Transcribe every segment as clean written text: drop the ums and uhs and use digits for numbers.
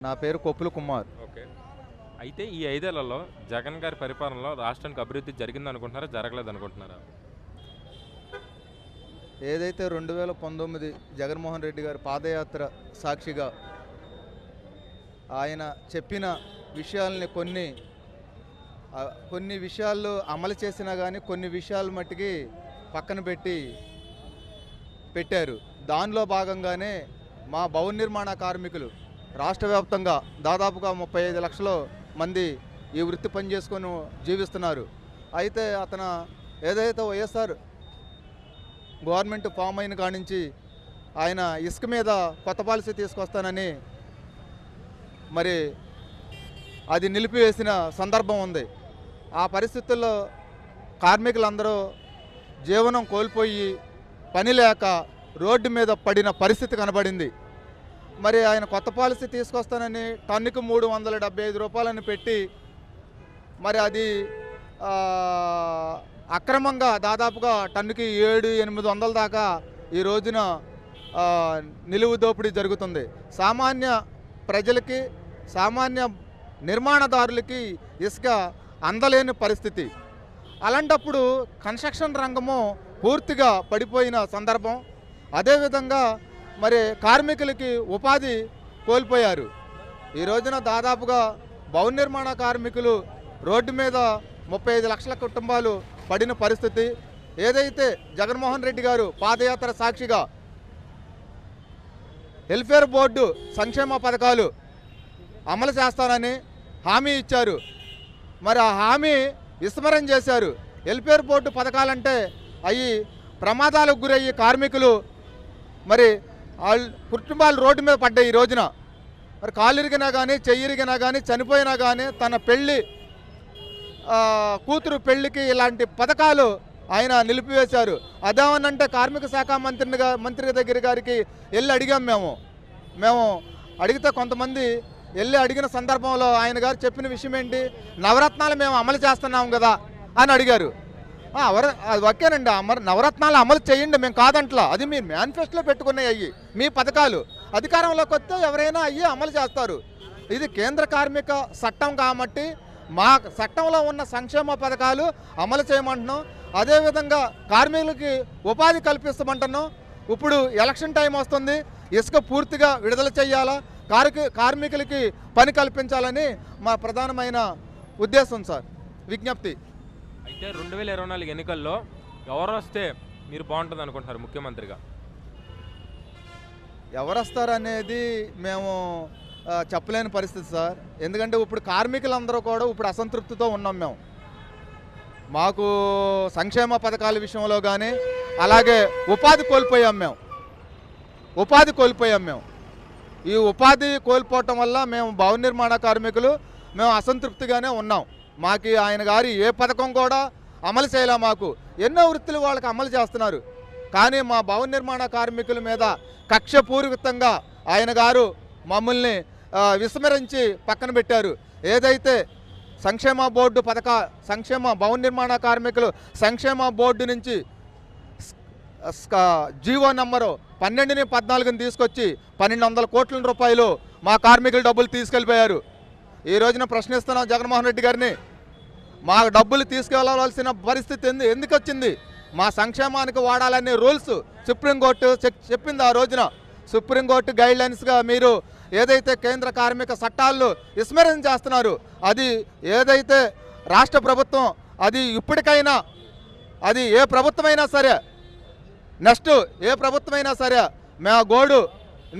నా పేరు కొప్పుల కుమార్. ఓకే. అయితే ఈ 5 ఏళ్లలో జగన్ గారి పరిపాలనలో రాష్ట్రానికి అభివృద్ధి జరిగిందనుకుంటున్నారా? జరగలేదనుకుంటున్నారా? ఏదైతే 2019 జగన్మోహన్ రెడ్డి గారి పాదయాత్ర సాక్షిగా ఆయన చెప్పిన విషయాల్ని కొన్ని విషయాల్లో అమలు చేసినా కానీ కొన్ని విషయాలు మట్టికి పక్కన పెట్టారు. దానిలో భాగంగానే మా భవన నిర్మాణ కార్మికులు రాష్ట్ర వ్యాప్తంగా దాదాపుగా 35 లక్షల మంది ఈ వృత్తి పని చేసుకొని జీవిస్తున్నారు. అయితే అతను ఏదైతే వైఎస్ఆర్ గవర్నమెంట్ ఫామ్ అయిన కానించి ఆయన ఇసుక మీద కొత్త పాలసీ తీసుకొస్తానని మరి అది నిలిపివేసిన సందర్భం ఉంది. ఆ పరిస్థితుల్లో కార్మికులందరూ జీవనం కోల్పోయి పని లేక రోడ్డు మీద పడిన పరిస్థితి కనబడింది. మరి ఆయన కొత్త పాలసీ తీసుకొస్తానని టన్నుకు 375 రూపాయలని పెట్టి మరి అది అక్రమంగా దాదాపుగా టన్నుకి 700-800 దాకా ఈ రోజున నిలువు దోపిడీ జరుగుతుంది. సామాన్య ప్రజలకి సామాన్య నిర్మాణదారులకి ఇసుక అందలేని పరిస్థితి. అలాంటప్పుడు కన్స్ట్రక్షన్ రంగము పూర్తిగా పడిపోయిన సందర్భం. అదేవిధంగా మరి కార్మికులకి ఉపాధి కోల్పోయారు. ఈ రోజున దాదాపుగా భవన నిర్మాణ కార్మికులు రోడ్డు మీద 35 లక్షల కుటుంబాలు పడిన పరిస్థితి. ఏదైతే జగన్మోహన్ రెడ్డి గారు పాదయాత్ర సాక్షిగా వెల్ఫేర్ బోర్డు సంక్షేమ పథకాలు అమలు చేస్తానని హామీ ఇచ్చారు. మరి ఆ హామీ విస్మరణ చేశారు. వెల్ఫేర్ బోర్డు పథకాలంటే అవి ప్రమాదాలకు గురయ్యి కార్మికులు మరి కుటుంబాలు రోడ్డు మీద పడ్డాయి. ఈ రోజున మరి కాలు ఇరిగినా కానీ చెయ్యి ఇరిగినా కానీ చనిపోయినా కానీ తన కూతురు పెళ్లికి ఇలాంటి పథకాలు ఆయన నిలిపివేశారు. అదేమనంటే కార్మిక శాఖ మంత్రి దగ్గర గారికి వెళ్ళి అడిగాం. మేము అడిగితే కొంతమంది వెళ్ళి అడిగిన సందర్భంలో ఆయన గారు చెప్పిన విషయం ఏంటి, నవరత్నాలు మేము అమలు చేస్తున్నాం కదా అని అడిగారు. అది ఓకేనండి, నవరత్నాలు అమలు చేయండి, మేము కాదంట్లా. అది మీరు మేనిఫెస్టోలో పెట్టుకునే అయ్యి మీ పథకాలు అధికారంలోకి వస్తే ఎవరైనా అయ్యి అమలు చేస్తారు. ఇది కేంద్ర కార్మిక చట్టం కాబట్టి మా చట్టంలో ఉన్న సంక్షేమ పథకాలు అమలు చేయమంటున్నాం. అదేవిధంగా కార్మికులకి ఉపాధి కల్పిస్తామంటున్నాం. ఇప్పుడు ఎలక్షన్ టైం వస్తుంది, ఇసుక పూర్తిగా విడుదల చేయాలా, కార్మికులకి పని కల్పించాలని మా ప్రధానమైన ఉద్దేశం సార్. విజ్ఞప్తి. అయితే 2024 ఎన్నికల్లో ఎవరు వస్తే మీరు బాగుంటుంది అనుకుంటున్నారు ముఖ్యమంత్రిగా? ఎవరు వస్తారనేది మేము చెప్పలేని పరిస్థితి సార్. ఎందుకంటే ఇప్పుడు కార్మికులందరూ కూడా ఇప్పుడు అసంతృప్తితో ఉన్నాం. మాకు సంక్షేమ పథకాల విషయంలో కానీ అలాగే ఉపాధి కోల్పోయాం మేము. ఈ ఉపాధి కోల్పోవటం వల్ల మేము భవన నిర్మాణ కార్మికులు మేము అసంతృప్తిగానే ఉన్నాం. మాకు ఆయన గారి ఏ పథకం కూడా అమలు చేయలే. మాకు ఎన్నో వృత్తులు వాళ్ళకి అమలు చేస్తున్నారు, కానీ మా భవన నిర్మాణ కార్మికుల మీద కక్షపూరితంగా ఆయన గారు మమ్మల్ని విస్మరించి పక్కన పెట్టారు. ఏదైతే సంక్షేమ భవన నిర్మాణ కార్మికులు సంక్షేమ బోర్డు నుంచి జీవో నంబరు 12/14 తీసుకొచ్చి 1200 కోట్ల రూపాయలు మా కార్మికుల డబ్బులు తీసుకెళ్ళిపోయారు. ఈ రోజున ప్రశ్నిస్తున్నాం జగన్మోహన్ రెడ్డి గారిని, మా డబ్బులు తీసుకెళ్లవలసిన పరిస్థితి ఎందుకు వచ్చింది? మా సంక్షేమానికి వాడాలనే రూల్స్ సుప్రీంకోర్టు చెప్పింది. ఆ రోజున సుప్రీంకోర్టు గైడ్లైన్స్గా మీరు ఏదైతే కేంద్ర కార్మిక చట్టాలను విస్మరణ చేస్తున్నారు, అది ఏదైతే రాష్ట్ర ప్రభుత్వం అది ఇప్పటికైనా అది ఏ ప్రభుత్వమైనా సరే నెక్స్ట్ ఏ ప్రభుత్వమైనా సరే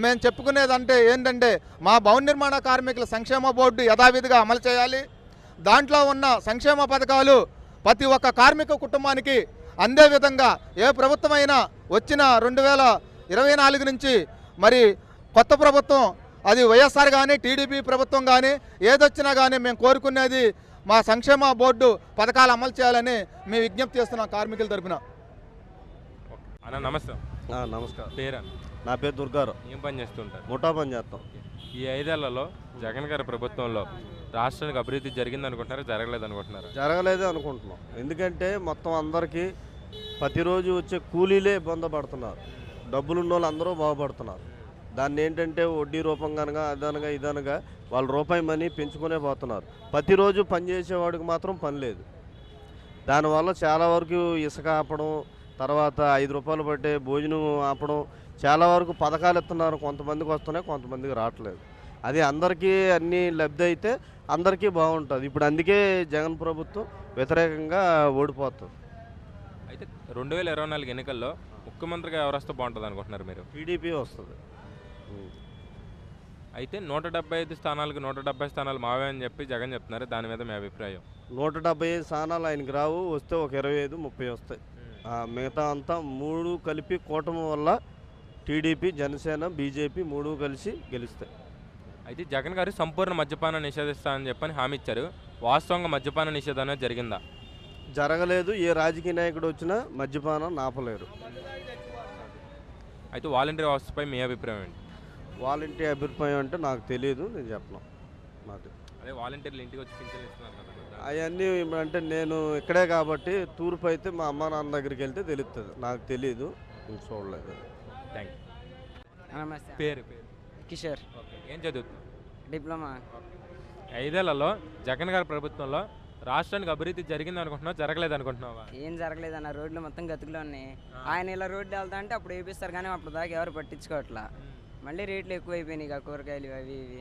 మేము చెప్పుకునేదంటే ఏంటంటే మా భవన నిర్మాణ కార్మికుల సంక్షేమ బోర్డు యథావిధిగా అమలు చేయాలి. దాంట్లో ఉన్న సంక్షేమ పథకాలు ప్రతి ఒక్క కార్మిక కుటుంబానికి అందే విధంగా ఏ ప్రభుత్వమైనా వచ్చిన 2024 నుంచి మరి కొత్త ప్రభుత్వం అది వైఎస్ఆర్ కానీ టీడీపీ ప్రభుత్వం కానీ ఏదొచ్చినా కానీ మేము కోరుకునేది మా సంక్షేమ బోర్డు పథకాలు అమలు చేయాలని మేము విజ్ఞప్తి చేస్తున్నాం కార్మికుల తరఫున. అన్న నమస్తే. నమస్కారం. పేరు? నా పేరు దుర్గారావు. ఏం పని చేస్తుంటారు? ముఠా పని చేస్తాం. ఈ 5 ఏళ్లలో జగన్ గారి ప్రభుత్వంలో రాష్ట్రానికి అభివృద్ధి జరిగింది అనుకుంటున్నారా? జరగలేదు అనుకుంటున్నారా? జరగలేదు అనుకుంటున్నాం. ఎందుకంటే మొత్తం అందరికీ ప్రతిరోజు వచ్చే కూలీలే ఇబ్బంది పడుతున్నారు. డబ్బులున్న వాళ్ళు అందరూ బాగుపడుతున్నారు. దాన్ని ఏంటంటే వడ్డీ రూపంగానగా అదనగా ఇదనగా వాళ్ళు రూపాయి మనీ పెంచుకునే పోతున్నారు. ప్రతిరోజు పని చేసేవాడికి మాత్రం పని లేదు. దానివల్ల చాలా వరకు ఇసుక ఆపడం, తర్వాత 5 రూపాయలు పట్టే భోజనం ఆపడం, చాలా వరకు పథకాలు ఇస్తున్నారు. కొంతమందికి వస్తున్నాయి, కొంతమందికి రావట్లేదు. అది అందరికీ అన్నీ లబ్ధి అయితే అందరికీ బాగుంటుంది. ఇప్పుడు అందుకే జగన్ ప్రభుత్వం వ్యతిరేకంగా ఓడిపోతుంది. అయితే 2024 ఎన్నికల్లో ముఖ్యమంత్రిగా ఎవరు వస్తే బాగుంటుంది అనుకుంటున్నారు మీరు? టీడీపీ వస్తుంది. అయితే 175 స్థానాలకు 170 స్థానాలు మావే అని చెప్పి జగన్ చెప్తున్నారు. దాని మీద మీ అభిప్రాయం? 175 స్థానాలు ఆయనకి రావు, వస్తే ఒక 25, 30 వస్తాయి. మిగతా అంతా 3 కలిపి కూటమి వల్ల టీడీపీ, జనసేన, బీజేపీ 3 కలిసి గెలుస్తాయి. అయితే జగన్ గారు సంపూర్ణ మద్యపానం నిషేధిస్తానని చెప్పని హామీ ఇచ్చారు. వాస్తవంగా మద్యపాన నిషేధం అనేది జరిగిందా? జరగలేదు. ఏ రాజకీయ నాయకుడు వచ్చినా మద్యపానం ఆపలేరు. అయితే వాలంటీర్ వ్యవస్థపై మీ అభిప్రాయం ఏంటి? వాలంటీ అభిప్రాయం అంటే నాకు తెలియదు, నేను చెప్పను. నాకు అదే వాలంటీర్లు ఇంటికి వచ్చి పింఛన్లు ఇస్తున్నారు కదా. అవన్నీ అంటే నేను ఇక్కడే కాబట్టి తూర్పు అయితే మా అమ్మ నాన్న దగ్గరికి వెళ్తే తెలుస్తుంది. నాకు తెలియదు, నేను చూడలేదు. Thank you. నమస్తే. పేరు కిషోర్. ఓకే. ఏం చదువుతుంది? డిప్లొమా. 5 ఏళ్లలో జగన్ గారి ప్రభుత్వంలో రాష్ట్రానికి అభివృద్ధి జరిగింది అనుకుంటున్నావు, జరగలేదు అనుకుంటున్నావా? ఏం జరగలేదన్న, రోడ్లు మొత్తం గతుకులో ఉన్నాయి. ఆయన ఇలా రోడ్డు వెళ్తా అంటే అప్పుడు వేపిస్తారు, కానీ అప్పుడు దాకా ఎవరు పట్టించుకోవట్లా. మళ్ళీ రేట్లు ఎక్కువైపోయినాయి ఇక కూరగాయలు అవి ఇవి.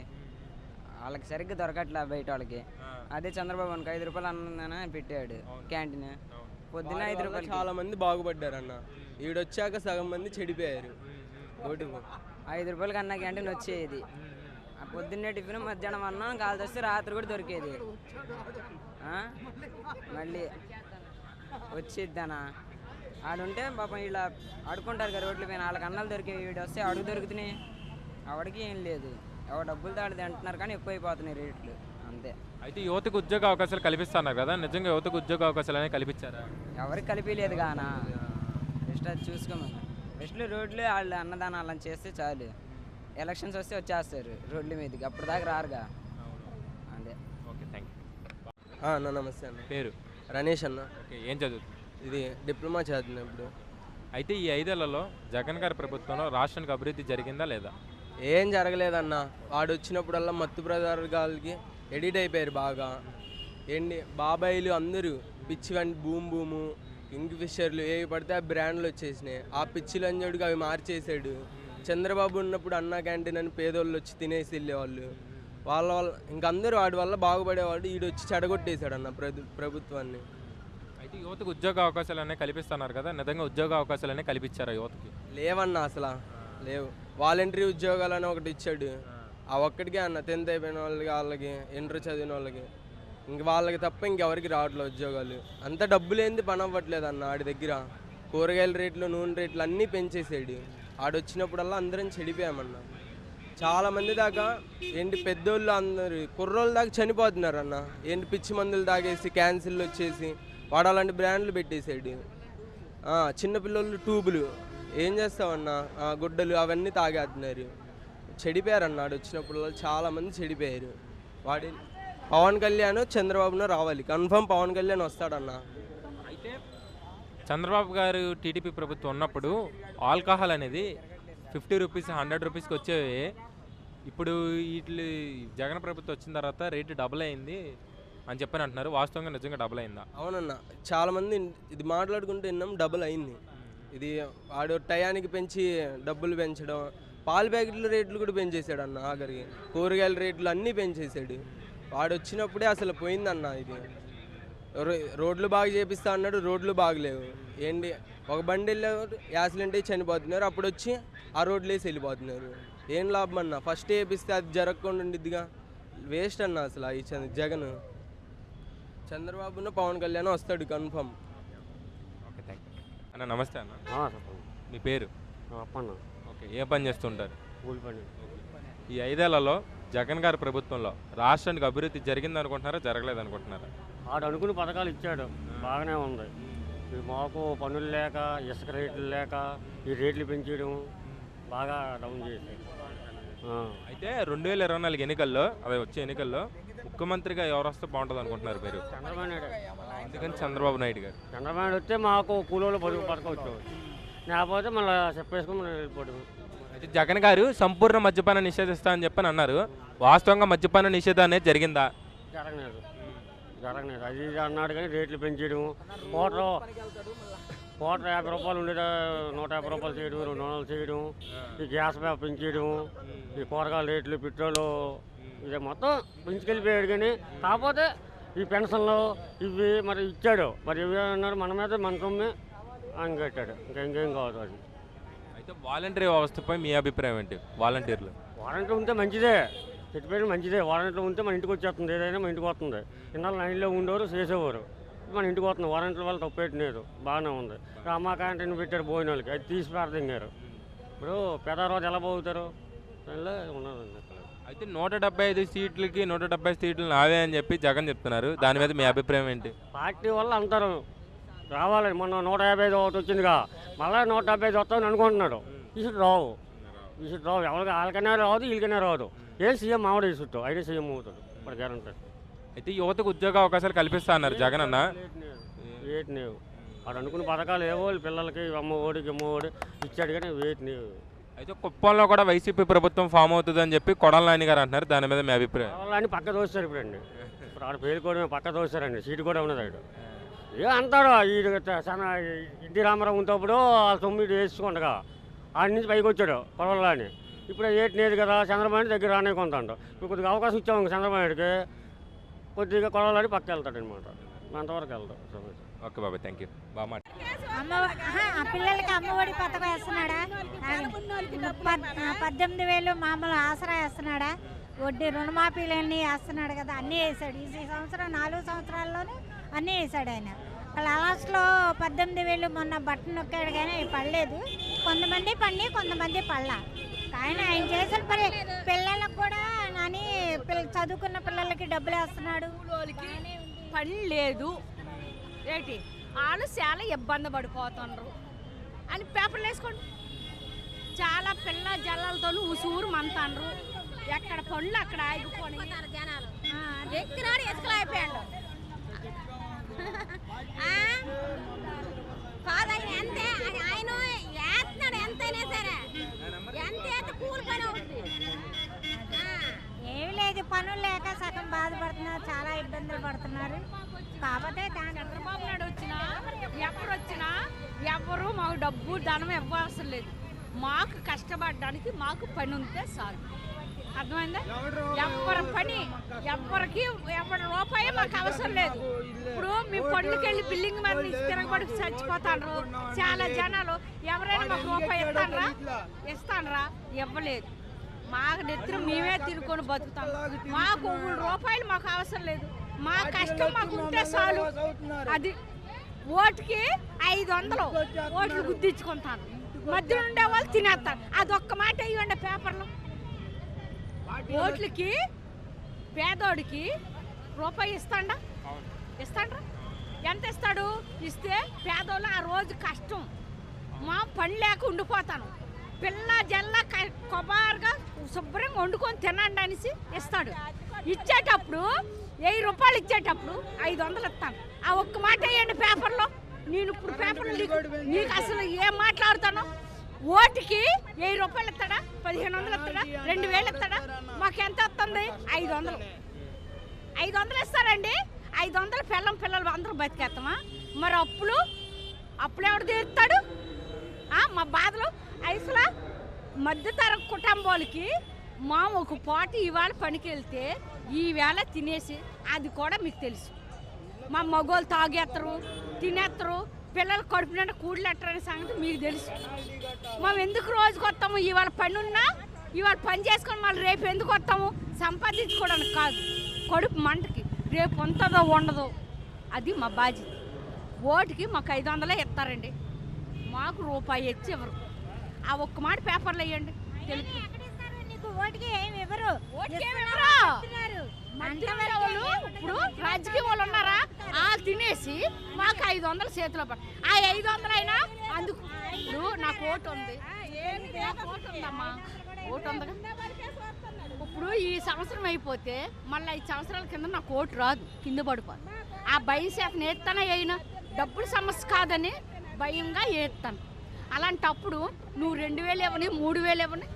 వాళ్ళకి సరిగ్గా దొరకట్లా బయట వాళ్ళకి. అదే చంద్రబాబు అనుకో 5 రూపాయలు అన్నదాన పెట్టాడు క్యాంటీన్. పొద్దున్న 5 రూపాయలు చాలా మంది బాగుపడ్డారు అన్న. ఈడొచ్చాక సగం మంది చెడిపోయారు. 5 రూపాయలకి అన్న క్యాంటీన్ వచ్చేది. పొద్దున్నే టిఫిన్, మధ్యాహ్నం అన్నం, కాలు వస్తే రాత్రి కూడా దొరికేది. మళ్ళీ వచ్చేద్దనా ఆడుంటే పాపం ఇలా ఆడుకుంటారు కదా రోడ్ల పైన, వాళ్ళకి అన్నాలు దొరికేవి. వీడు వస్తే అడుగు దొరుకుతున్నాయి, ఆవిడకి ఏం లేదు. ఎవరు డబ్బులతో ఆడితే అంటున్నారు, కానీ ఎక్కువైపోతున్నాయి రేట్లు అంతే. అయితే యువతకు ఉద్యోగ అవకాశాలు కల్పిస్తున్నారు కదా, నిజంగా యువతకు ఉద్యోగ అవకాశాలు అనేవి కల్పించారా? ఎవరికి కలిపిలేదు కానా. బెస్ట్ అది చూసుకోమని బెస్ట్లో రోడ్లు వాళ్ళు అన్నదానాలు అని చేస్తే చాలు. ఎలక్షన్స్ వస్తే వచ్చేస్తారు రోడ్ల మీదకి, అప్పుడు దాకా రారుగా. అదే. Okay, thank you. అన్న నమస్తే అన్న. పేరు? రనేష్ అన్న. ఓకే. ఏం చదువుతుంది? ఇది డిప్లొమా చదువుతున్నా ఇప్పుడు. అయితే ఈ 5 ఏళ్లలో జగన్ గారి ప్రభుత్వంలో రాష్ట్రానికి అభివృద్ధి జరిగిందా లేదా? ఏం జరగలేదన్న. వాడు వచ్చినప్పుడల్లా మత్తు ప్రదార్థాలకి ఎడిట్ అయిపోయారు బాగా. ఏంటి బాబాయిలు అందరూ పిచ్చి వంటి భూము కింగ్ ఫిషర్లు ఏవి పడితే ఆ బ్రాండ్లు వచ్చేసినాయి. ఆ పిచ్చి లంజోడికి అవి మార్చేసాడు. చంద్రబాబు ఉన్నప్పుడు అన్నా క్యాంటీన్ అని పేదోళ్ళు వచ్చి తినేసి వెళ్ళేవాళ్ళు. వాళ్ళ ఇంకందరూ వాడి వల్ల బాగుపడేవాడు. ఈడొచ్చి చెడగొట్టేశాడు అన్న ప్రభుత్వాన్ని. అయితే యువతకు ఉద్యోగ అవకాశాలు అనేవి కల్పిస్తున్నారు కదా, నిజంగా ఉద్యోగ అవకాశాలు అనేవి కల్పించారా యువతకి? లేవన్నా, అసలు లేవు. వాలంటరీ ఉద్యోగాలని ఒకటి ఇచ్చాడు. ఆ ఒక్కడికే అన్న 10th అయిపోయిన వాళ్ళకి, వాళ్ళకి ఇంటర్ చదివిన వాళ్ళకి, ఇంక వాళ్ళకి తప్ప ఇంకెవరికి రావట్లేదు ఉద్యోగాలు. అంత డబ్బులు ఏంది పని అవ్వట్లేదు అన్న ఆడి దగ్గర. కూరగాయల రేట్లు, నూనె రేట్లు అన్నీ పెంచేసాడు. ఆడొచ్చినప్పుడల్లా అందరం చెడిపోయామన్నా. చాలామంది దాకా ఏంటి పెద్దోళ్ళు అందరు కుర్రోళ్ళ దాకా చనిపోతున్నారు అన్న. ఏంటి పిచ్చి మందులు తాగేసి క్యాన్సిల్ వచ్చేసి వాడు అలాంటి బ్రాండ్లు పెట్టేసాడు. చిన్నపిల్లలు ట్యూబులు ఏం చేస్తామన్నా, గుడ్డలు అవన్నీ తాగేస్తున్నారు. చెడిపోయారన్న. ఆడు వచ్చినప్పుడు చాలామంది చెడిపోయారు. వాడి పవన్ కళ్యాణ్, చంద్రబాబును రావాలి. కన్ఫర్మ్ పవన్ కళ్యాణ్ వస్తాడన్న. అయితే చంద్రబాబు గారు టీడీపీ ప్రభుత్వం ఉన్నప్పుడు ఆల్కహాల్ అనేది 50 రూపీస్ 100 రూపీస్కి వచ్చేవి. ఇప్పుడు వీటి జగన్ ప్రభుత్వం వచ్చిన తర్వాత రేటు డబుల్ అయింది అని చెప్పని అంటున్నారు. వాస్తవంగా నిజంగా డబుల్ అయిందా? అవునన్న. చాలామంది ఇది మాట్లాడుకుంటూ విన్నాం, డబుల్ అయింది. ఇది వాడు టయానికి పెంచి డబ్బులు పెంచడం, పాల ప్యాకెట్ల రేట్లు కూడా పెంచేశాడు అన్న. ఆఖరికి కూరగాయల రేట్లు అన్నీ పెంచేశాడు. వాడు వచ్చినప్పుడే అసలు పోయిందన్న. ఇది రోడ్లు బాగా చేపిస్తా అన్నాడు, రోడ్లు బాగలేవు. ఏంటి ఒక బండి వెళ్ళేవారు యాక్సిడెంట్ అయ్యి చనిపోతున్నారు, అప్పుడు వచ్చి ఆ రోడ్లు వేసి వెళ్ళిపోతున్నారు. ఏం లాభం అన్న? ఫస్ట్ వేపిస్తే అది జరగకుండా ఉండిద్దిగా. వేస్ట్ అన్న అసలు ఈ జగన్. చంద్రబాబును పవన్ కళ్యాణ్ వస్తాడు కన్ఫర్మ్. ఓకే, థ్యాంక్ యూ అన్న. నమస్తే అన్న. చెప్పండి. మీ పేరు? అప్పన్న. ఓకే. ఏ పని చేస్తుంటారు? కూలి పని. ఈ 5 ఏళ్లలో జగన్ గారి ప్రభుత్వంలో రాష్ట్రానికి అభివృద్ధి జరిగింది అనుకుంటున్నారా, జరగలేదు అనుకుంటున్నారా? ఆడు అనుకుని పథకాలు ఇచ్చాడు, బాగానే ఉంది. ఈ మాకు పనులు లేక, ఇసుక రేట్లు లేక, ఈ రేట్లు పెంచడం బాగా డౌన్ చేశాడు. అయితే 2024 ఎన్నికల్లో, అదే వచ్చే ఎన్నికల్లో ముఖ్యమంత్రిగా ఎవరు వస్తే బాగుంటుంది అనుకుంటున్నారు మీరు? చంద్రబాబు నాయుడు. ఎందుకని చంద్రబాబు నాయుడు గారు? చంద్రబాబు నాయుడు వస్తే మాకు కూలీలు పథకం వచ్చేవాడు. లేకపోతే మళ్ళీ చెప్పేసుకుని మనం వెళ్ళిపోవడం. అయితే జగన్ గారు సంపూర్ణ మద్యపాన నిషేధిస్తా అని చెప్పని అన్నారు. వాస్తవంగా మద్యపాన నిషేధం అనేది జరిగిందా? జరగలేదు అది ఇది అన్నాడు కానీ రేట్లు పెంచేయడం, కోట 50 రూపాయలు ఉండేది 150 రూపాయలు చేయడం, 200 చేయడం, ఈ గ్యాస్ పెంచేయడం, ఈ కూరగాయల రేట్లు, పెట్రోలు ఇది మొత్తం పెంచుకెళ్ళిపోయాడు. కానీ కాకపోతే ఈ పెన్షన్లు ఇవి మరి ఇచ్చాడు, మరి ఇవి అన్నారు మన మీద మన సొమ్మే ఆయన కట్టాడు, ఇంకేం కాదు. అది అయితే వాలంటరీ వ్యవస్థపై మీ అభిప్రాయం ఏంటి? వాలంటీర్లు వారంటీ ఉంటే మంచిదే, చెప్పిపోయిన మంచిదే. వారంటీ ఉంటే మన ఇంటికి వచ్చేస్తుంది, ఏదైనా మన ఇంటికి వస్తుంది. ఇన్నాళ్ళు లైన్లో ఉండేవారు చేసేవారు, మన ఇంటికి వస్తుంది. వారంటీ వాళ్ళు తప్పేట్లేదు, బాగానే ఉంది. అమ్మ క్యాంటీన్ పెట్టారు భోజనాలకి, అది తీసి పెడతారు. ఇప్పుడు పేదవారు ఎలా పోతారు ఉన్నదండి. అయితే 175 సీట్లకి 170 సీట్లు నావే అని చెప్పి జగన్ చెప్తున్నారు. దాని మీద మీ అభిప్రాయం ఏంటి? పార్టీ వల్ల అంటారు రావాలి, మొన్న 155 ఒకటి వచ్చిందిగా, మళ్ళీ 175 వస్తామని అనుకుంటున్నాడు. ఇసుడు రావు ఎవరికి వాళ్ళకైనా రాదు, వీళ్ళకైనా రాదు. ఏం సీఎం ఆవిడ ఇసుట్టు అయినా సీఎం అవుతాడు మరి గ్యారంటీ. అయితే యువతకు ఉద్యోగ అవకాశాలు కల్పిస్తా అన్నారు జగన్ అన్న. వేటి లేవు, వాడు అనుకున్న పథకాలు ఏవో పిల్లలకి అమ్మఒడికి ఇచ్చాడు కానీ వేటి లేవు. అయితే కుప్పంలో కూడా వైసీపీ ప్రభుత్వం ఫామ్ అవుతుంది అని చెప్పి కొడాల నాని గారు అంటున్నారు. దాని మీద మీ అభిప్రాయం? అని పక్క దోస్తారు ఇప్పుడండి, ఇప్పుడు ఆడ పేరు కూడా పక్క దోస్తారండి, సీటు కూడా ఉన్నది ఆడు. అంటాడు ఎన్టీ రామారావు ఉన్నప్పుడు ఆ 9 వేసుకుండగా ఆడి నుంచి పైకి వచ్చాడు కొడవల్లా అని. ఇప్పుడు ఏటి లేదు కదా, చంద్రబాబు దగ్గర రానే కొంటాడు. ఇప్పుడు కొద్దిగా అవకాశం ఇచ్చాము చంద్రబాబుకి, కొద్దిగా కొడవలని పక్క వెళ్తాడు అనమాట, అంతవరకు వెళ్తాడు. ఓకే బాబాయ్, థ్యాంక్ యూ. బాగా పిల్లలకి అమ్మఒడి పథకం వేస్తున్నాడా? 18,000 మామూలు ఆసరా వేస్తున్నాడా? వడ్డీ రుణమాఫీలన్నీ వేస్తున్నాడు కదా, అన్నీ వేసాడు. ఈ సంవత్సరం 4 సంవత్సరాల్లోనే అన్నీ వేసాడు ఆయన. లాస్ట్లో 18,000 మొన్న బట్టలు నొక్కాడు కానీ అవి పడలేదు. కొంతమంది పండి కొంతమంది పళ్ళ. కానీ ఆయన చేసిన పిల్లలకు కూడా నాని చదువుకున్న పిల్లలకి డబ్బులు వేస్తున్నాడు. పని లేదు ఏంటి, వాళ్ళు చాలా ఇబ్బంది పడిపోతున్నారు అని పేపర్లు వేసుకోండి. చాలా పిల్ల జల్లాలతో ఉసూరు మంతాండ్రు, ఎక్కడ పళ్ళు అక్కడ ఆగిపోయి జనాలు ఎక్కినాడు ఎసుకలైపోయాడు. కాదని అంతే ఆయన వేస్తున్నాడు, ఎంతైనా సరే ఎంత కూలి పని అవుతుంది. ఏమి లేదు, పనులు లేక సగం బాధపడుతున్నారు, చాలా ఇబ్బందులు పడుతున్నారు. కాకపోతే చంద్రబాబు నాయుడు వచ్చినా ఎవరు వచ్చినా ఎవరు మాకు డబ్బు ధనం ఇవ్వాల్సిన లేదు. మాకు కష్టపడడానికి మాకు పని ఉంటే చాలు. అర్థమైందా? ఎవరి పని ఎవరి రూపాయి మాకు అవసరం లేదు. ఇప్పుడు మీ పనులకి వెళ్ళి బిల్డింగ్ మీద తిరగబడి చచ్చిపోతాండ్రు చాలా జనాలు. ఎవరైనా మాకు రూపాయి ఇస్తానరా? ఇవ్వలేదు. మాకు నెత్తిన మేమే తినుకొని బతుకుతాం. మాకు రూపాయలు మాకు అవసరం లేదు. మా కష్టం మాకు ఉంటే చాలు. అది ఓటుకి 500 ఓట్లు గుద్దించుకుంటాను, మధ్యలో ఉండే వాళ్ళు తినేస్తారు. అదొక్క మాట ఇవ్వండి పేపర్లో. ఓట్లకి పేదోడికి రూపాయి ఇస్తాడా? ఎంత ఇస్తాడు? ఇస్తే పేదోళ్ళు ఆ రోజు కష్టం మా పని లేక ఉండిపోతాను. పిల్ల జల్ల కొబారుగా శుభ్రంగా వండుకొని తినండి అనేసి ఇస్తాడు. ఇచ్చేటప్పుడు 1000 రూపాయలు ఇచ్చేటప్పుడు 500 ఇస్తాను. ఆ ఒక్క మాట వేయండి పేపర్లో. నేను ఇప్పుడు పేపర్లో నీకు అసలు ఏం మాట్లాడుతాను? ఓటుకి 1000 రూపాయలు ఇస్తాడా? 1500 ఇస్తాడా? 2000 ఇస్తాడా? మాకు ఎంత వస్తుంది? 500 ఇస్తారండి. 500 పిల్లలు అందరూ బతికేస్తామా? మరి అప్పులు ఎవడు తీరుతాడు? మా బాధలు అసలు మధ్యతర కుటుంబాలకి మా ఒక పాటు ఇవాళ పనికి వెళ్తే ఈవేళ తినేసి, అది కూడా మీకు తెలుసు. మా మగోళ్ళు తాగేస్తారు, తినేస్తారు, పిల్లలు కడుపు నిండా కూడలు ఎట్టరనే సంగతి మీకు తెలుసు. మేము ఎందుకు రోజుకి వస్తాము? ఇవాళ పని ఉన్నా ఇవాళ పని చేసుకొని మళ్ళీ రేపు ఎందుకు వస్తాము? సంపాదించుకోవడానికి కాదు, కడుపు మంటకి. రేపు ఉంటుందో ఉండదో అది మా బాధ్యత. ఓటుకి మాకు 500 ఇస్తారండి, మాకు రూపాయి ఇచ్చి ఎవరు. ఆ ఒక్క మాట పేపర్లు వేయండి తెలుసు. ఓటుకి ఏమి ఇవ్వరు. ఇప్పుడు రాజకీయ వాళ్ళు ఉన్నారా? వాళ్ళు తినేసి మాకు 500 చేతిలో పట్టు. ఆ 500 అయినా అందుకు. ఇప్పుడు నాకు ఓటు ఉంది, ఓటు ఉందమ్మా, ఓటు ఉందిగా. ఇప్పుడు ఈ సంవత్సరం అయిపోతే మళ్ళీ 5 సంవత్సరాల కింద నాకు ఓటు రాదు, కింద పడిపోదు. ఆ భయం చేతను వేస్తానా అయినా డబ్బులు సమస్య కాదని భయంగా వేస్తాను. అలాంటప్పుడు నువ్వు 2000 ఇవ్వని 3000 ఇవ్వని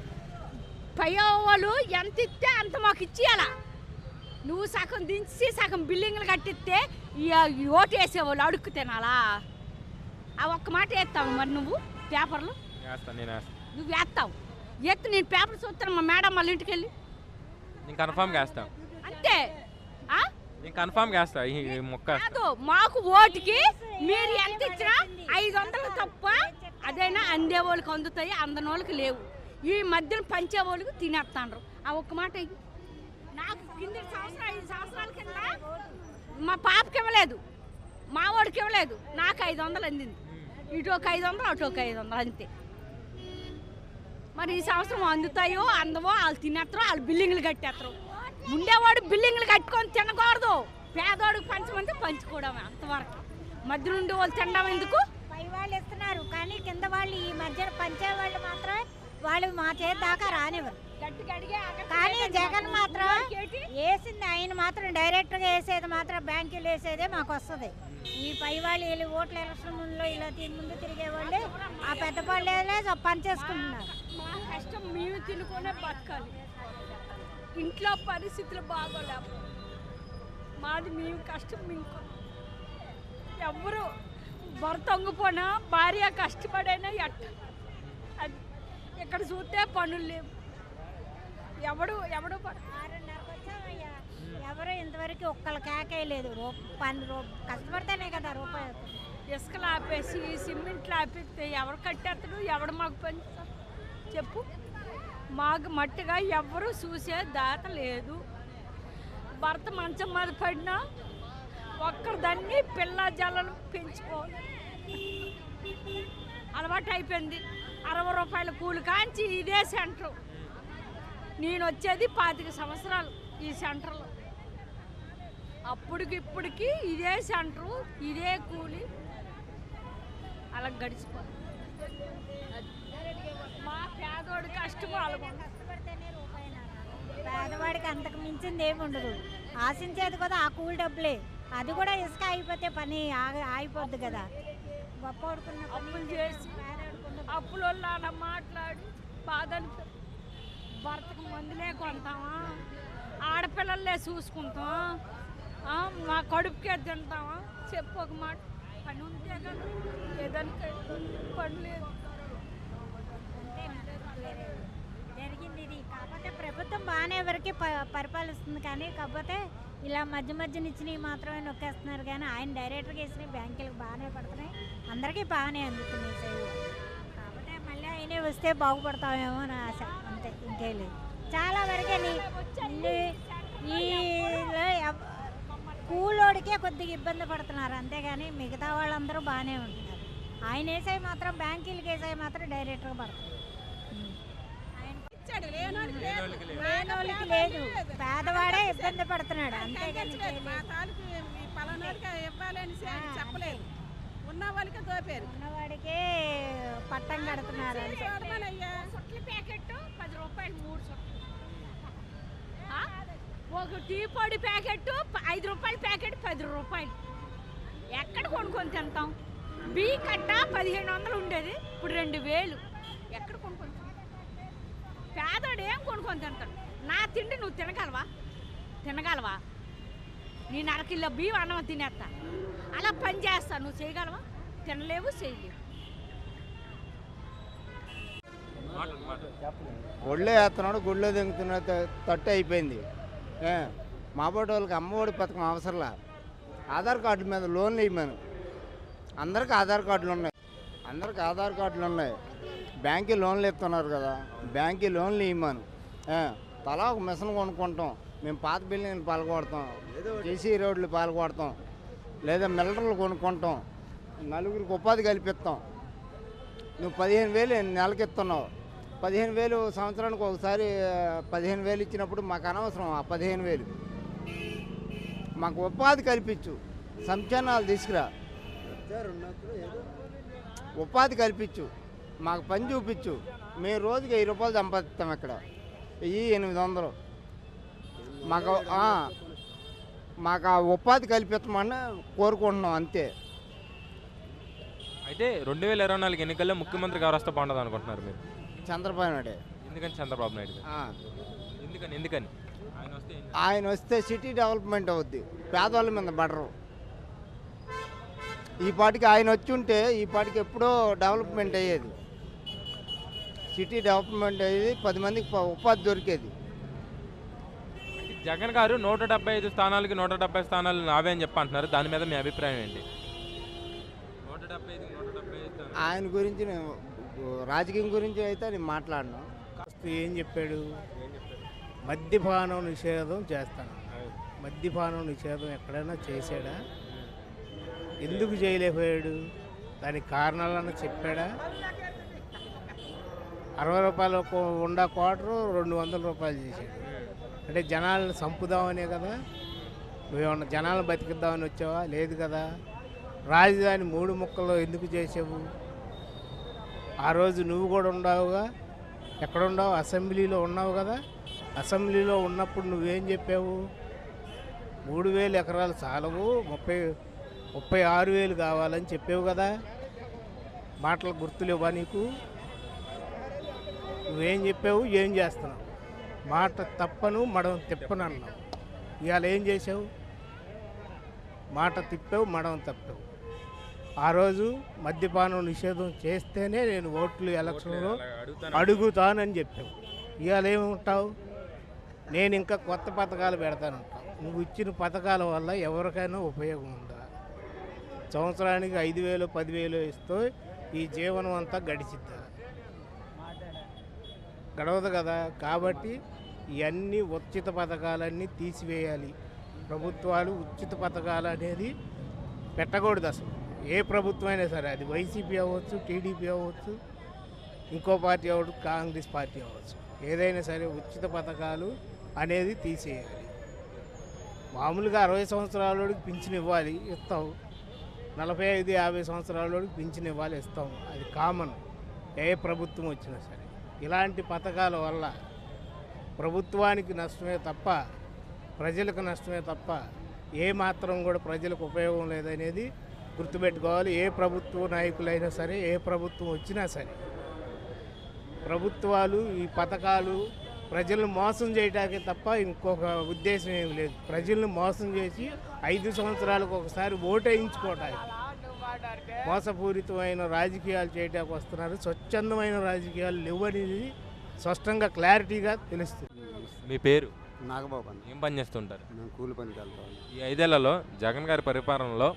పై వాళ్ళు ఎంత ఇస్తే అంత మాకు ఇచ్చేయాల. నువ్వు సగం దించి సగం బిల్డింగ్లు కట్టిస్తే ఈ ఓటు వేసేవాళ్ళు అడుక్కు తినాలా? ఆ ఒక్క మాట వేస్తావు మరి నువ్వు పేపర్లు నువ్వు వేస్తావు. ఎత్తు నేను పేపర్ చూస్తాను మా మేడం వాళ్ళ ఇంటికి వెళ్ళి నేను కన్ఫామ్గా వేస్తాను అంతే. నేను కన్ఫామ్గా వేస్తాను ఈ మొక్క. కాదు మాకు ఓటుకి మీరు ఎంత ఇచ్చినా 500 తప్ప అదైనా అందే వాళ్ళకి అందుతాయి, అందని వాళ్ళకి లేవు. ఈ మధ్యన పంచే వాళ్ళకి తినేస్తాండ్రు. ఆ ఒక్క మాట నాకు కింద 5 సంవత్సరాల కింద మా పాపకి ఇవ్వలేదు, మా వాడికి ఇవ్వలేదు, నాకు 500 అందింది. ఇటు ఒక 500 అటు ఒక 500 అంతే. మరి ఈ సంవత్సరం అందుతాయో అందవో వాళ్ళు తినేస్తారు, వాళ్ళు బిల్డింగ్లు కట్టేస్తారు. ఉండేవాడు బిల్డింగ్లు కట్టుకొని తినకూడదు, పేదవాడికి పంచమంటే పంచుకోవడమే అంతవరకు. మధ్య నుండి వాళ్ళు తినడం ఎందుకు? పై వాళ్ళు ఇస్తున్నారు కానీ కింద వాళ్ళు ఈ మధ్యన పంచేవాళ్ళు మాత్రం వాళ్ళు మా చేతి దాకా రానివ్వరు. కానీ జగన్ మాత్రం వేసింది ఆయన మాత్రం డైరెక్ట్గా వేసేది మాత్రం బ్యాంకులు వేసేదే మాకు వస్తుంది. ఈ పై వాళ్ళు వీళ్ళు ఓట్ల ఎలక్షన్ ముందులో ఇలా ముందు తిరిగే వాళ్ళే ఆ పెద్ద పళ్ళే పనిచేసుకుంటున్నారు. మా కష్టం మేము తినుకునే బతకాలి, ఇంట్లో పరిస్థితులు బాగోలేవు. మాది మేము కష్టం మీకు ఎవరు భర్త వంగిపోయినా భార్య కష్టపడైనా అది ఇక్కడ చూస్తే పనులు లేవు. ఎవడు 6:30కి వచ్చామయ్యా, ఎవరు ఇంతవరకు ఒక్కళ్ళ కేకేయలేదు. కష్టపడితేనే కదా రూపాయి. ఇసుకలు ఆపేసి సిమెంట్లు ఆపేస్తే ఎవరు కట్టేస్తాడు? ఎవడు మాకు పని చెప్పు? మాకు మట్టిగా ఎవరు చూసే దాత లేదు. భర్త మంచం మీద పడినా ఒక్కరిదాన్ని పిల్ల జలను పెంచుకోవాలి అలవాటు అయిపోయింది. 60 రూపాయల కూలి కాంచి ఇదే సెంటరు. నేను వచ్చేది 25 సంవత్సరాలు ఈ సెంటర్లో. అప్పటికి ఇప్పటికి ఇదే సెంటరు, ఇదే కూలి, అలా గడిచిపోతుంది. మా పేదోడి కష్టం కష్టపడితేనే రూపాయి. పేదవాడికి అంతకు మించింది ఏమి ఉండదు. ఆశించేది కూడా ఆ కూలి డబ్బులే. అది కూడా ఇసుక అయిపోతే పని ఆగిపోద్ది కదా. గొప్ప అప్పులు చేసి అప్పుల అలా మాట్లాడి బాధ భర్తకు మందులే కొంటామా, ఆడపిల్లలే చూసుకుంటామా, మా కడుపుకే తింటామా? చెప్పు ఒక మాట. పని ఉంటే కదా ఏదైనా పని లేదు. జరిగింది ఇది. కాకపోతే ప్రభుత్వం బాగానే ఎవరికి పరిపాలిస్తుంది కానీ కాకపోతే ఇలా మధ్యన ఇచ్చినవి మాత్రమే నొక్కేస్తున్నారు. కానీ ఆయన డైరెక్టర్గా వేసినవి బ్యాంకులకు బాగానే పడుతున్నాయి, అందరికీ బాగానే అందుతున్నాయి సేవలు. కాకపోతే మళ్ళీ ఆయనే వస్తే బాగుపడతామేమో అని ఆశ, అంతే, ఇంకే లేదు. చాలా వరకే ఈ కూలోడికే కొద్దిగా ఇబ్బంది పడుతున్నారు, అంతేగాని మిగతా వాళ్ళందరూ బాగానే ఉంటున్నారు. ఆయన వేసాయి మాత్రం బ్యాంకులకి వేసాయి మాత్రం డైరెక్ట్గా పడుతుంది. లేనోళ్ళకి లేదు, పేదవాడే ఇబ్బంది పడుతున్నాడు, అంతేగాని చెప్పలేదు. ఉన్న వాళ్ళకి దోపారు, ఉన్నవాడికే పట్టం కడుతున్నారు. ప్యాకెట్ 10 రూపాయలు 3 చుట్టలు. ఒక టీ పొడి ప్యాకెట్ 5 రూపాయల ప్యాకెట్ 10 రూపాయలు. ఎక్కడ కొనుక్కొని తింటాం? బియ్య కట్ట 1500 ఉండేది, ఇప్పుడు 2000. ఎక్కడ కొనుక్కొని పేదోడు ఏం కొనుక్కొని తింటాడు? నా తిండి నువ్వు తినగలవా? నేను అరకిలో బియ్యం అన్నం తినేస్తా, అలా పని చేస్తా. నువ్వు చేయగలవా? తినలేవు, చేయలేవు. ఒళ్ళే వేస్తున్నాడు, గుళ్ళో దింగుతున్న తట్టు అయిపోయింది. మా బోటి వాళ్ళకి అమ్మఒడి పథకం అవసరంలా. ఆధార్ కార్డుల మీద లోన్లు ఇవ్వమను. అందరికీ ఆధార్ కార్డులు ఉన్నాయి. బ్యాంకు లోన్లు ఇస్తున్నారు కదా, బ్యాంకు లోన్లు ఇవ్వమను. తలా ఒక మిషన్ కొనుక్కుంటాం, మేము పాత బిల్డింగ్లు పాల్గొడతాం, జేసీ రోడ్లు పాల్గొడతాం, లేదా మిల్లర్లు కొనుక్కుంటాం, నలుగురికి ఉపాధి కల్పిస్తాం. నువ్వు 15,000 నెలకి ఇస్తున్నావు, 15,000 సంవత్సరానికి ఒకసారి 15,000 ఇచ్చినప్పుడు మాకు అనవసరం. ఆ 15,000 మాకు ఉపాధి కల్పించు, సంక్షేమాలు తీసుకురా, ఉపాధి కల్పించు, మాకు పని చూపించు. మేము రోజుకి 1000 రూపాయలు సంపాదిస్తాం, ఇక్కడ 800. మాకు ఆ ఉపాధి కల్పించమని కోరుకుంటున్నాం, అంతే. అయితే 2024 ఎన్నికల్లో ముఖ్యమంత్రికి ఎవరు వస్తే బాగుంటుంది అనుకుంటున్నారు మీరు? చంద్రబాబు నాయుడే. ఎందుకని చంద్రబాబు నాయుడు గారు? ఆ. ఎందుకని ఆయన వస్తే ఆయన వస్తే సిటీ డెవలప్మెంట్ అవుద్ది, పేదవాళ్ళ మీద పడరు. ఈ పాటికి ఆయన వచ్చి ఉంటే ఈ పాటికి ఎప్పుడో డెవలప్మెంట్ అయ్యేది, సిటీ డెవలప్మెంట్ అయ్యేది, 10 మందికి ఉపాధి దొరికేది. జగన్ గారు 175 స్థానాలకి 170 స్థానాలు నావే అని చెప్పి అంటున్నారు. దాని మీద మీ అభిప్రాయం ఏంటి? 175 స్థానాలు. ఆయన గురించి రాజకీయం గురించి అయితే నేను మాట్లాడను. ఏం చెప్పాడు? మద్యపానం నిషేధం చేస్తాను. మద్యపానం నిషేధం ఎక్కడైనా చేశాడా? ఎందుకు చేయలేకపోయాడు? దానికి కారణాలన్నా చెప్పాడా? 60 రూపాయలు ఉండా క్వార్టరు 200 రూపాయలు చేశాడు. అంటే జనాలను చంపుదామనే కదా? నువ్వేమన్నా జనాలను బతికిద్దామని వచ్చావా? లేదు కదా. రాజధాని 3 ముక్కలు ఎందుకు చేసావు? ఆ రోజు నువ్వు కూడా ఉండవుగా. ఎక్కడున్నావు? అసెంబ్లీలో ఉన్నావు కదా. అసెంబ్లీలో ఉన్నప్పుడు నువ్వేం చెప్పావు? 3,000 ఎకరాలు చాలవు, 36,000 కావాలని చెప్పావు కదా. మాటలు గుర్తులేవా నీకు? నువ్వేం చెప్పావు, ఏం చేస్తున్నావు? మాట తప్పను మడం తిప్పను అన్నావు. ఇవాళ ఏం చేసావు? మాట తిప్పావు, మడం తప్పావు. ఆ రోజు మద్యపానం నిషేధం చేస్తేనే నేను ఓట్లు ఎలక్షన్లో అడుగుతానని చెప్పావు. ఇవాళ ఏముంటావు? నేను ఇంకా కొత్త పథకాలు పెడతానంటావు. నువ్వు ఇచ్చిన పథకాల వల్ల ఎవరికైనా ఉపయోగం ఉందా? సంవత్సరానికి 5,000 10,000 ఇస్తూ ఈ జీవనం అంతా గడిచిద్దా? గడవదు కదా. కాబట్టి ఇవన్నీ ఉచిత పథకాలన్నీ తీసివేయాలి. ప్రభుత్వాలు ఉచిత పథకాలు అనేది పెట్టకూడదు అసలు. ఏ ప్రభుత్వం అయినా సరే, అది వైసీపీ అవ్వచ్చు, టీడీపీ అవ్వచ్చు, ఇంకో పార్టీ అవ్వచ్చు, కాంగ్రెస్ పార్టీ అవ్వచ్చు, ఏదైనా సరే ఉచిత పథకాలు అనేది తీసేయాలి. మామూలుగా 60 సంవత్సరాలకి పింఛన్ ఇవ్వాలి, ఇస్తాం. 45 50 సంవత్సరాలకి పింఛన్ ఇవ్వాలి, ఇస్తాం. అది కామన్ ఏ ప్రభుత్వం వచ్చినా సరే. ఇలాంటి పథకాల వల్ల ప్రభుత్వానికి నష్టమే తప్ప ప్రజలకు నష్టమే తప్ప ఏ మాత్రం కూడా ప్రజలకు ఉపయోగం లేదనేది గుర్తుపెట్టుకోవాలి. ఏ ప్రభుత్వ నాయకులైనా సరే, ఏ ప్రభుత్వం వచ్చినా సరే, ప్రభుత్వాలు ఈ పథకాలు ప్రజలను మోసం చేయడానికే తప్ప ఇంకొక ఉద్దేశం ఏమి లేదు. ప్రజలను మోసం చేసి 5 సంవత్సరాలకు ఒకసారి ఓటేయించుకోవటానికి మోసపూరితమైన రాజకీయాలు చేయడానికి వస్తున్నారు. స్వచ్ఛందమైన రాజకీయాలు లేవనేది స్పష్టంగా క్లారిటీగా తెలుస్తుంది. మీ పేరు? నాగబాబు అన్న. ఏం పని చేస్తుంటారు? మేము కూలి పనికి వెళ్తాం. ఈ 5 ఏళ్లలో జగన్ గారి పరిపాలనలో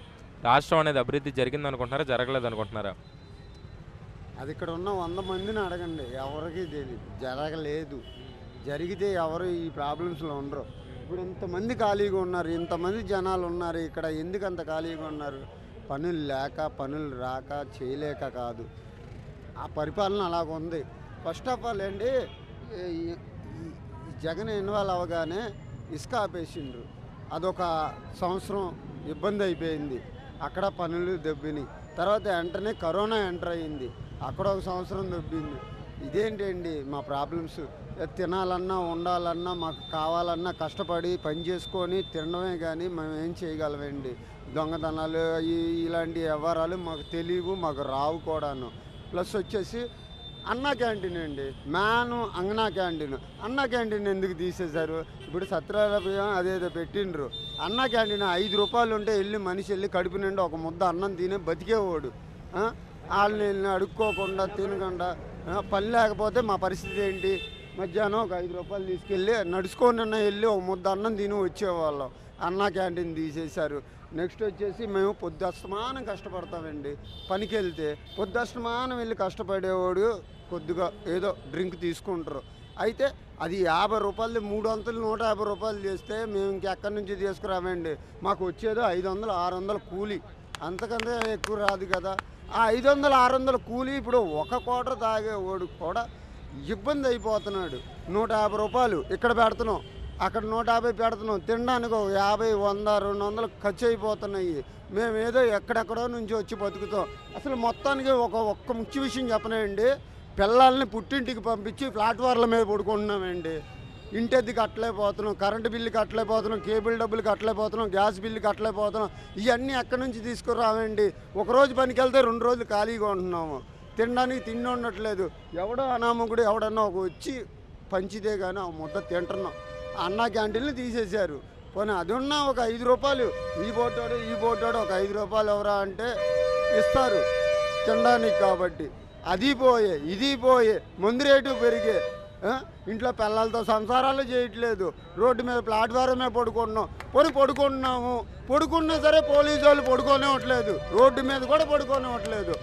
రాష్ట్రం అనేది అభివృద్ధి జరిగింది అనుకుంటున్నారా, జరగలేదు అనుకుంటున్నారా? అది ఇక్కడ ఉన్న 100 మందిని అడగండి, ఎవరికి తెలియదు. జరగలేదు. జరిగితే ఎవరు ఈ ప్రాబ్లమ్స్లో ఉండరు. ఇప్పుడు ఇంతమంది ఖాళీగా ఉన్నారు, ఇంతమంది జనాలు ఉన్నారు ఇక్కడ. ఎందుకు అంత ఖాళీగా ఉన్నారు? పనులు లేక, పనులు రాక, చేయలేక కాదు. ఆ పరిపాలన అలాగ ఉంది. ఫస్ట్ ఆఫ్ ఆల్ అండి, జగన్ ఇన్వాల్వ్ అవ్వగానే ఇసుక ఆపేసిండ్రు. అదొక సంవత్సరం ఇబ్బంది అయిపోయింది. అక్కడ పనులు దెబ్బినాయి. తర్వాత వెంటనే కరోనా ఎంటర్ అయ్యింది, అక్కడ ఒక సంవత్సరం దెబ్బింది. ఇదేంటండి మా ప్రాబ్లమ్స్? తినాలన్నా, ఉండాలన్నా, మాకు కావాలన్నా కష్టపడి పని చేసుకొని తినడమే కానీ మేము ఏం చేయగలమండి? దొంగతనాలు ఇలాంటి వ్యవహారాలు మాకు తెలియవు, మాకు రావు కూడాను. ప్లస్ వచ్చేసి అన్నా క్యాంటీన్ అండి, మ్యాను అంగనా క్యాంటీన్. అన్నా క్యాంటీన్ ఎందుకు తీసేశారు? ఇప్పుడు సత్యనారాయణ అదేదో పెట్టిండ్రు. అన్నా క్యాంటీన్ 5 రూపాయలు ఉంటే వెళ్ళి మనిషి వెళ్ళి కడుపు నిండా ఒక ముద్ద అన్నం తినే బతికేవాడు. వాళ్ళని అడుక్కోకుండా తినకుండా పని లేకపోతే మా పరిస్థితి ఏంటి? మధ్యాహ్నం ఒక 5 రూపాయలు తీసుకెళ్ళి నడుచుకొని వెళ్ళి ఒక ముద్ద అన్నం తిని వచ్చేవాళ్ళం. అన్నా క్యాంటీన్ తీసేశారు. నెక్స్ట్ వచ్చేసి మేము పొద్దుస్తమానం కష్టపడతామండి. పనికి వెళ్తే పొద్దుస్తమానం వెళ్ళి కష్టపడేవాడు కొద్దిగా ఏదో డ్రింక్ తీసుకుంటారు. అయితే అది 50 రూపాయలు 3 వంతులు 150 రూపాయలు చేస్తే మేము ఇంకెక్కడి నుంచి తీసుకురామండి. మాకు వచ్చేదో 500 600 కూలీ, అంతకంటే ఎక్కువ రాదు కదా. ఆ 500 600 కూలీ ఇప్పుడు ఒక క్వార్టర్ తాగేవాడు కూడా ఇబ్బంది అయిపోతున్నాడు. 150 రూపాయలు ఇక్కడ పెడుతున్నాం, అక్కడ 150 పెడుతున్నాం. తినడానికి ఒక 50 100 200 ఖర్చు అయిపోతున్నాయి. మేము ఏదో ఎక్కడెక్కడో నుంచి వచ్చి బతుకుతాం. అసలు మొత్తానికి ఒక్క ముఖ్య విషయం చెప్పనండి, పిల్లల్ని పుట్టింటికి పంపించి ప్లాట్ఫార్ల మీద పడుకుంటున్నామండి. ఇంటెద్ది కట్టలేకపోతున్నాం, కరెంటు బిల్లు కట్టలేకపోతున్నాం, కేబుల్ డబ్బులు కట్టలేకపోతున్నాం, గ్యాస్ బిల్లు కట్టలేకపోతున్నాం. ఇవన్నీ ఎక్కడి నుంచి తీసుకురావండి? ఒకరోజు పనికి వెళ్తే 2 రోజులు ఖాళీగా ఉంటున్నాము, తినడానికి తిండి ఉండట్లేదు. ఎవడో అనామకుడు ఎవడన్నా ఒక వచ్చి పంచితే కానీ ఆ ముద్ద తింటున్నాం. అన్నా క్యాంటీన్లు తీసేశారు. పోనీ అది ఉన్నా ఒక 5 రూపాయలు ఈ బోటాడు ఒక 5 రూపాయలు ఎవరా అంటే ఇస్తారు తినడానికి. కాబట్టి అది పోయే ఇది పోయే, ముందు రేటు పెరిగే, ఇంట్లో పిల్లలతో సంసారాలు చేయట్లేదు, రోడ్డు మీద ప్లాట్ఫారం మీద పడుకుంటున్నాము. పడుకున్నా సరే పోలీసు వాళ్ళు పడుకోనివ్వట్లేదు, రోడ్డు మీద కూడా పడుకోనివ్వట్లేదు.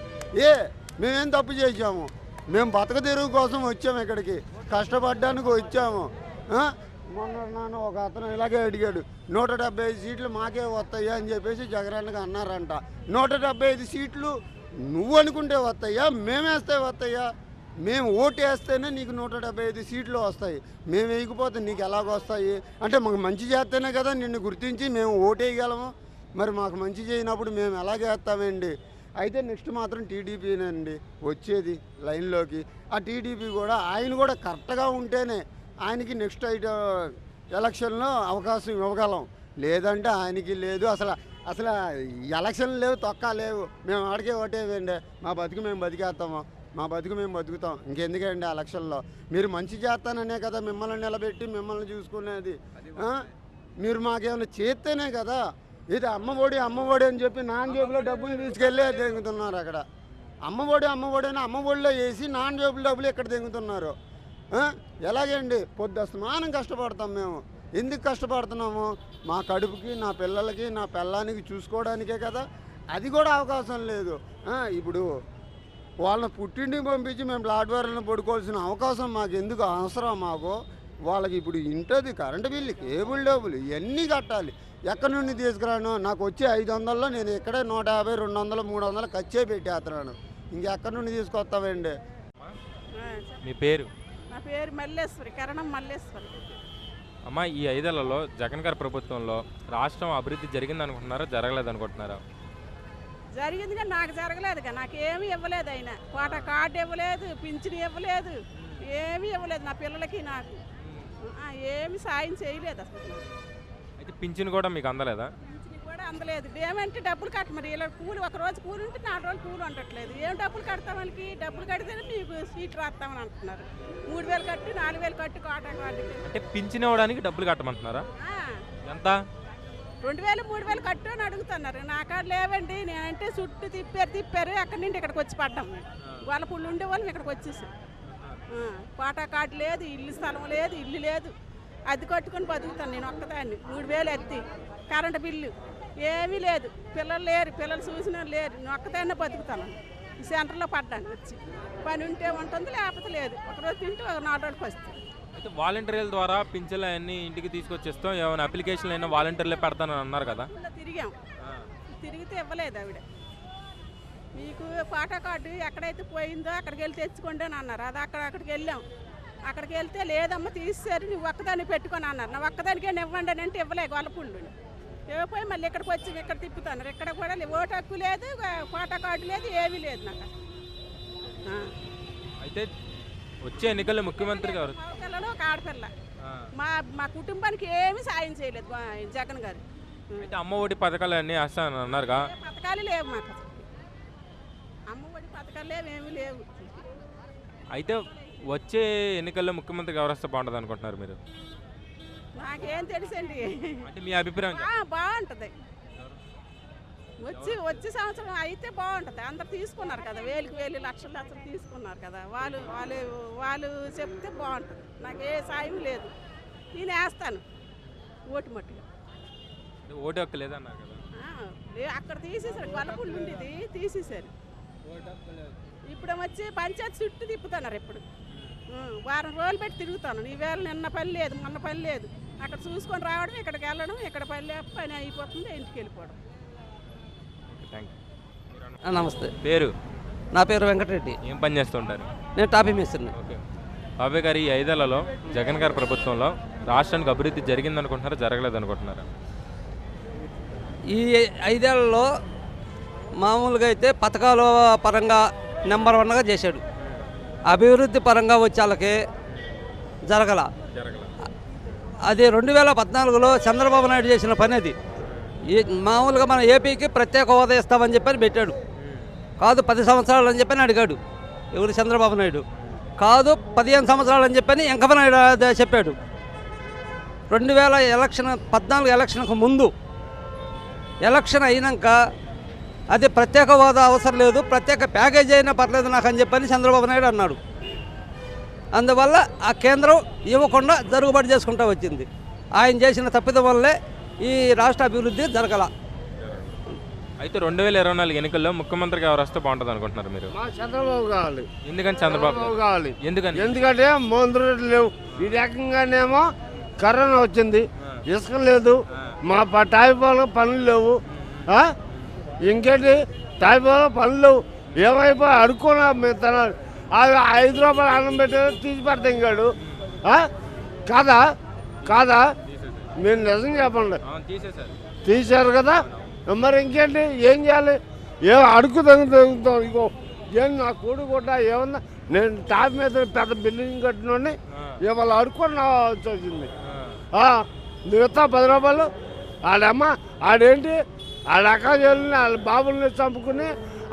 మేమేం తప్పు చేసాము? మేము బతక తెరువు కోసం వచ్చాము, ఇక్కడికి కష్టపడడానికి వచ్చాము. మొన్న నాన్న ఒక అతను ఇలాగే అడిగాడు, 175 సీట్లు మాకే వస్తాయా అని చెప్పేసి జగనన్నగా అన్నారంట. 175 సీట్లు నువ్వు అనుకుంటే వస్తాయా, మేమేస్తే వస్తాయా? మేము ఓటు వేస్తేనే నీకు 175 సీట్లు వస్తాయి, మేము వేయకపోతే నీకు ఎలాగొస్తాయి? అంటే మాకు మంచి చేస్తేనే కదా నిన్ను గుర్తించి మేము ఓటు వేయగలము. మరి మాకు మంచి చేయనప్పుడు మేము ఎలాగేస్తామండి? అయితే నెక్స్ట్ మాత్రం టీడీపీనండి వచ్చేది లైన్లోకి. ఆ టీడీపీ కూడా ఆయన కూడా కరెక్ట్గా ఉంటేనే ఆయనకి నెక్స్ట్ ఎలక్షన్లో అవకాశం ఇవ్వగలం, లేదంటే ఆయనకి లేదు. అసలు ఎలక్షన్లు లేవు, తొక్క లేవు, మేము ఆడికే ఓటేవేండి, మా బతుకు మేము బతికేస్తాము, మా బతుకు మేము బతుకుతాం. ఇంకెందుకండి ఎలక్షన్లో? మీరు మంచి చేస్తాననే కదా మిమ్మల్ని నిలబెట్టి మిమ్మల్ని చూసుకునేది. మీరు మాకేమైనా చేస్తేనే కదా. ఇది అమ్మఒడి అని చెప్పి నాన్న జేబులో డబ్బులు తీసుకెళ్ళి దెంగుతున్నారు అక్కడ. అమ్మఒడి అని అమ్మఒడిలో వేసి నాన్న జేబులో డబ్బులు ఎక్కడ దెంగుతున్నారు? ఎలాగండి? పొద్దుస్తమానం కష్టపడతాం మేము. ఎందుకు కష్టపడుతున్నాము? మా కడుపుకి, నా పిల్లలకి, నా పిల్లానికి చూసుకోవడానికే కదా. అది కూడా అవకాశం లేదు. ఇప్పుడు వాళ్ళని పుట్టింటికి పంపించి మేము ప్లాట్ఫారంలో పడుకోవాల్సిన అవకాశం మాకు ఎందుకు అవసరం? మాకు వాళ్ళకి ఇప్పుడు ఇంటది కరెంటు బిల్లు, కేబుల్ డబ్బులు ఇవన్నీ కట్టాలి. ఎక్కడి నుండి తీసుకురాను? నాకు వచ్చే 500లో నేను ఇక్కడే 150, 200, 300 ఖర్చే పెట్టేస్తున్నాను. ఇంకెక్కడి నుండి తీసుకొస్తామండి? మీ పేరు? నా పేరు మల్లేశ్వరి, కరణం మల్లేశ్వరి. అమ్మ, ఈ 5 ఏళ్లలో జగన్ గారి ప్రభుత్వంలో రాష్ట్రం అభివృద్ధి జరిగింది అనుకుంటున్నారా, జరగలేదు అనుకుంటున్నారా? జరిగింది కానీ నాకు జరగలేదుగా, నాకేమీ ఇవ్వలేదు. ఆయన కోట కార్డు ఇవ్వలేదు, పింఛను ఇవ్వలేదు, ఏమీ ఇవ్వలేదు నా పిల్లలకి, నాకు ఏమి సాయం చేయలేదు అసలు. అయితే పింఛను కూడా మీకు అందలేదా? పింఛను కూడా అందలేదు. ఏమంటే డబ్బులు కట్ట, మరి ఇలా కూలి ఒక రోజు కూలి ఉంటే 4 రోజులు కూలి ఉండట్లేదు. ఏం డబ్బులు కడతాం వాళ్ళకి? డబ్బులు కడితేనే మీకు సీట్లు రాస్తామని అంటున్నారు. 3000 కట్టి 4000 కట్టి కోట కార్డుకి. అంటే పింఛన్ ఇవ్వడానికి డబ్బులు కట్టమంటున్నారా? ఎంత? 2000, 3000 కట్టు అని అడుగుతున్నారు. నా కాడ లేవండి. నేనంటే చుట్టూ తిప్పారు అక్కడి నుండి ఇక్కడికి వచ్చి పడ్డాం. వాళ్ళ పుళ్ళు ఉండే వాళ్ళు ఇక్కడికి వచ్చేసాం. కోటా కార్డు లేదు, ఇల్లు స్థలం లేదు, ఇల్లు లేదు, అది కట్టుకొని బతుకుతాను నేను ఒక్కదాన్ని. 3000 ఎత్తి కరెంటు బిల్లు ఏమీ లేదు, పిల్లలు లేరు, పిల్లలు చూసిన లేరు, నేను ఒక్కదాన్నే బతుకుతాను. ఈ సెంటర్లో పడ్డాను వచ్చి. పని ఉంటే ఉంటుంది, లేకపోతే లేదు. ఒకరోజు తింటే 4 రోజులకు వస్తుంది. అయితే వాలంటీర్ల ద్వారా పింఛన్లు అన్నీ ఇంటికి తీసుకొచ్చేస్తాం, ఏమైనా అప్లికేషన్లు అయినా వాలంటీర్లే పెడతానని అన్నారు కదా. తిరిగితే ఇవ్వలేదు ఆవిడ. మీకు కోటా కార్డు ఎక్కడైతే పోయిందో అక్కడికి వెళ్ళి తెచ్చుకోండి అని అన్నారు. అది అక్కడికి వెళ్ళాం. అక్కడికి వెళ్తే లేదమ్మా తీసేశారు, నువ్వు ఒక్కదాన్ని పెట్టుకొని అన్నారు. నా ఒక్కదానికే ఇవ్వండి అని అంటే ఇవ్వలేదు. వాళ్ళ పుళ్ళు ఇవ్వపోయి మళ్ళీ ఇక్కడికి వచ్చి ఇక్కడ తిప్పుతున్నారు. ఇక్కడ కూడా ఓటు హక్కు లేదు, కోటా కార్డు లేదు, ఏమీ లేదు నాకు. అయితే వచ్చే ఎన్నికల్లో ముఖ్యమంత్రి గారు పిల్లలు ఒక ఆడపిల్ల, మా కుటుంబానికి ఏమీ సాయం చేయలేదు జగన్ గారు. అయితే అమ్మ ఒడి పథకాలు అన్నీ వస్తాయని అన్నారుగా. పథకాలు లేవు మాకు, అమ్మ ఒడి పథకాలు లేవు, ఏమీ లేవు. అయితే వచ్చే ఎన్నికల్లో ముఖ్యమంత్రి ఎవరు వస్తే బాగుంటుంది అనుకుంటున్నారు మీరు? నాకేం తెలుసండి. అంటే మీ అభిప్రాయం? బాగుంటుంది. వచ్చే సంవత్సరం అయితే బాగుంటుంది. అందరు తీసుకున్నారు కదా, 1000 లక్షలు తీసుకున్నారు కదా. వాళ్ళు చెప్తే బాగుంటుంది. నాకు ఏ సాయం లేదు, నేను వేస్తాను ఓటు మట్టుగా. ఓటు హక్కు లేదన్నారు కదా. అక్కడ తీసేసారు, గొల్లపుళ్ళు ఉండేది తీసేసారు. ఇప్పుడు వచ్చి పంచాయతీ చుట్టూ తిప్పుతున్నారు. ఇప్పుడు వారం రోజులు పెట్టి తిరుగుతాను. ఈవేళ నిన్న పని లేదు, మొన్న పని లేదు. అక్కడ చూసుకొని రావడం, ఇక్కడికి వెళ్ళడం, ఇక్కడ పని అయిపోతుంది, ఇంటికి వెళ్ళిపోవడం. నమస్తే. పేరు? నా పేరు వెంకటరెడ్డి. ఏం పని చేస్తుంటారు? నేను టాపీ మేస్త్రిని. ఓకే. బాబాయ్ గారు, ఈ 5 ఏళ్లలో జగన్ గారి ప్రభుత్వంలో రాష్ట్రానికి అభివృద్ధి జరిగింది అనుకుంటున్నారా, జరగలేదు అనుకుంటున్నారా? ఈ 5 ఏళ్లలో మామూలుగా అయితే పథకాల పరంగా నెంబర్ 1గా చేశాడు. అభివృద్ధి పరంగా వచ్చే వాళ్ళకి జరగల. అది 2014లో చంద్రబాబు నాయుడు చేసిన పని అది. మామూలుగా మన ఏపీకి ప్రత్యేక హోదా ఇస్తామని చెప్పని పెట్టాడు. కాదు 10 సంవత్సరాలు అని చెప్పని అడిగాడు ఎవరు చంద్రబాబు నాయుడు. కాదు 15 సంవత్సరాలు అని చెప్పని వెంకయ్యనాయుడు చెప్పాడు. 2014 ఎలక్షన్కు ముందు ఎలక్షన్ అయినాక అది ప్రత్యేక హోదా అవసరం లేదు, ప్రత్యేక ప్యాకేజీ అయినా పర్లేదు నాకు అని చెప్పని చంద్రబాబు నాయుడు అన్నాడు. అందువల్ల ఆ కేంద్రం ఇవ్వకుండా జరుగుబాటు చేసుకుంటూ వచ్చింది. ఆయన చేసిన తప్పిదం వల్లే ఈ రాష్ట్ర అభివృద్ధి జరగల. అయితే 2024 ఎన్నికల్లో ముఖ్యమంత్రిగా ఎవరు వస్తే బాగుంటుంది అనుకుంటున్నారు మీరు? చంద్రబాబు కావాలి. ఎందుకని చంద్రబాబు కావాలి? ఎందుకంటే మందులు లేవు. ఈ రకంగానేమో కరోనా వచ్చింది, ఇసుక లేదు, మా టాయిపాలో పనులు లేవు. ఇంకేంటి టాయిపాలో పనులు లేవు. ఏమైపోయి అడుక్కున్నా మేము తినాలి. 5 రూపాయలు అన్నం పెట్టారు తీసి పెడతా ఇంకాడు. కాదా కాదా మీరు నిజం చెప్పండి. తీశారు కదా, మరి ఇంకేంటి ఏం చేయాలి? అడుగు తగ్గుతాం. ఇగో ఏం నా కూడు కూడా ఏమన్నా నేను టాప్ మీద పెద్ద బిల్డింగ్ కట్టినోడిని ఇవాళ అడుక్కొని వచ్చింది. మిగతా 10 రూపాయలు ఆడమ్మ ఆడేంటి ఆడ అక్క చెల్లిని వాళ్ళ బాబుల్ని చంపుకుని